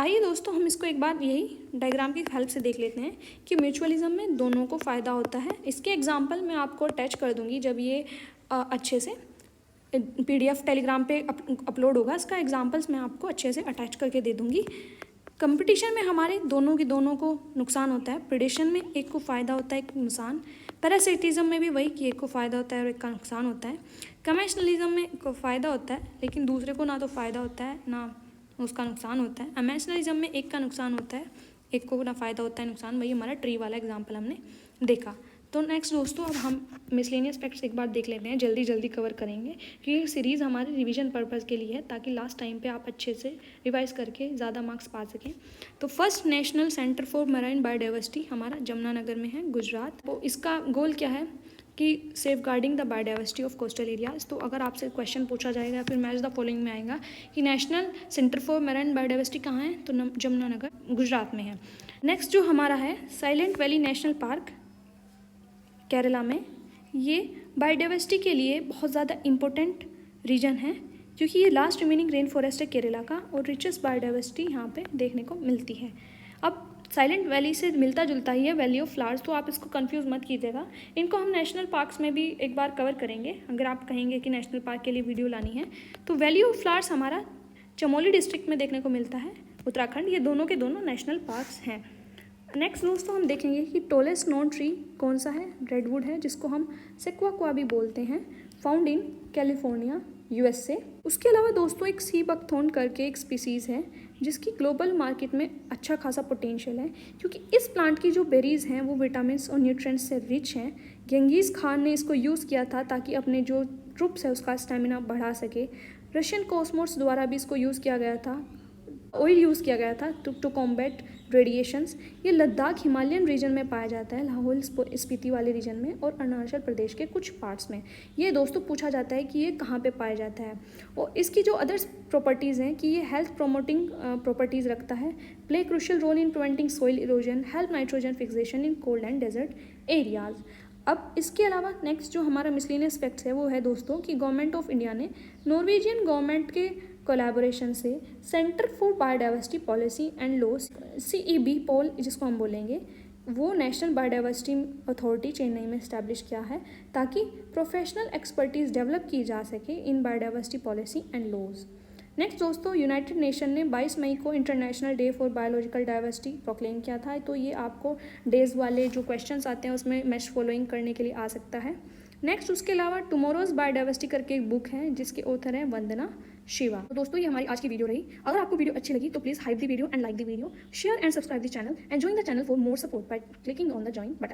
आइए दोस्तों, हम इसको एक बार यही डायग्राम की हेल्प से देख लेते हैं कि म्यूचुअलिज्म में दोनों को फ़ायदा होता है। इसके एग्जांपल मैं आपको अटैच कर दूंगी जब ये अच्छे से PDF टेलीग्राम पे अपलोड होगा। इसका एग्जांपल्स मैं आपको अच्छे से अटैच करके दे दूंगी। कंपटीशन में हमारे दोनों को नुकसान होता है। प्रेडेशन में एक को फ़ायदा होता है, एक नुकसान। पैरासिटिज्म में भी वही कि एक को फ़ायदा होता है और एक का नुकसान होता है। कमेंशनलिज्म में को फ़ायदा होता है लेकिन दूसरे को ना तो फ़ायदा होता है ना उसका नुकसान होता है। अमेशनलिज्म में एक का नुकसान होता है, एक को ना फ़ायदा होता है नुकसान। वही हमारा ट्री वाला एग्जाम्पल हमने देखा। तो नेक्स्ट दोस्तों, अब हम मिसलेनियस फैक्ट्स एक बार देख लेते हैं, जल्दी कवर करेंगे क्योंकि ये सीरीज़ हमारे रिवीजन पर्पज़ के लिए है ताकि लास्ट टाइम पे आप अच्छे से रिवाइज करके ज़्यादा मार्क्स पा सकें। तो first national centre for marine biodiversity हमारा जमुनानगर में है, गुजरात। तो इसका गोल क्या है कि safeguarding the biodiversity of coastal areas. तो अगर आपसे क्वेश्चन पूछा जाएगा या फिर मैच द फॉलोइंग में आएगा कि national centre for marine biodiversity कहाँ है, तो जमुनानगर गुजरात में है। नेक्स्ट जो हमारा है silent valley national park Kerala में। ये बायोडाइवर्सिटी के लिए बहुत ज़्यादा इम्पोर्टेंट रीजन है क्योंकि ये लास्ट रिमेनिंग रेन फॉरेस्ट है केरला का और रिचेस्ट बायोडाइवर्सिटी यहाँ पे देखने को मिलती है। अब साइलेंट वैली से मिलता जुलता ही है वैली ऑफ फ्लावर्स, तो आप इसको कंफ्यूज मत कीजिएगा। इनको हम नेशनल पार्क्स में भी एक बार कवर करेंगे अगर आप कहेंगे कि नेशनल पार्क के लिए वीडियो लानी है। तो वैली ऑफ फ्लावर्स हमारा चमोली डिस्ट्रिक्ट में देखने को मिलता है, उत्तराखंड। ये दोनों के दोनों नेशनल पार्क्स हैं। नेक्स्ट दोस्तों, हम देखेंगे कि टोलेस्ट नोन ट्री कौन सा है, रेडवुड है, जिसको हम सेक्वाक्वा भी बोलते हैं, फाउंड इन कैलिफोर्निया USA। उसके अलावा दोस्तों एक सी बकथॉर्न करके एक स्पीसीज़ है जिसकी ग्लोबल मार्केट में अच्छा खासा पोटेंशियल है क्योंकि इस प्लांट की जो बेरीज हैं वो विटामिन और न्यूट्रिएंट्स से रिच हैं। गेंगीज खान ने इसको यूज़ किया था ताकि अपने जो ट्रुप्स है उसका स्टेमिना बढ़ा सके। रशियन कॉस्मोट्स द्वारा भी इसको यूज़ किया गया था, ऑयल यूज़ किया गया था टू कॉम्बैट रेडिएशंस। ये लद्दाख हिमालयन रीजन में पाया जाता है, लाहौल स्पीति वाले रीजन में और अरुणाचल प्रदेश के कुछ पार्ट्स में। ये दोस्तों पूछा जाता है कि ये कहाँ पे पाया जाता है। और इसकी जो अदर्स प्रॉपर्टीज़ हैं कि ये हेल्थ प्रोमोटिंग प्रॉपर्टीज़ रखता है, play crucial role in preventing soil erosion, help nitrogen fixation in cold and desert areas. अब इसके अलावा नेक्स्ट जो हमारा मिसलेनियस फैक्ट्स है वो है दोस्तों कि गवर्नमेंट ऑफ इंडिया ने नॉर्वेजियन गवर्नमेंट के कोलैबोरेशन से centre for biodiversity policy and laws CEB पोल जिसको हम बोलेंगे, वो नेशनल बायोडाइवर्सिटी अथॉरिटी चेन्नई में इस्टेब्लिश किया है ताकि प्रोफेशनल एक्सपर्टीज़ डेवलप की जा सके in biodiversity policy and laws. Next दोस्तों, यूनाइटेड नेशन ने 22 मई को international day for biological diversity proclaim किया था। तो ये आपको डेज वाले जो क्वेश्चंस आते हैं उसमें मैच फॉलोइंग करने के लिए आ सकता है। नेक्स्ट उसके अलावा टुमारोज बायोडाइवर्सिटी करके एक बुक है जिसके ऑथर हैं वंदना शिवा। तो दोस्तों ये हमारी आज की वीडियो रही। अगर आपको वीडियो अच्छी लगी तो please hype the video and like the video, share and subscribe the channel and join the channel for more support by clicking on the join button.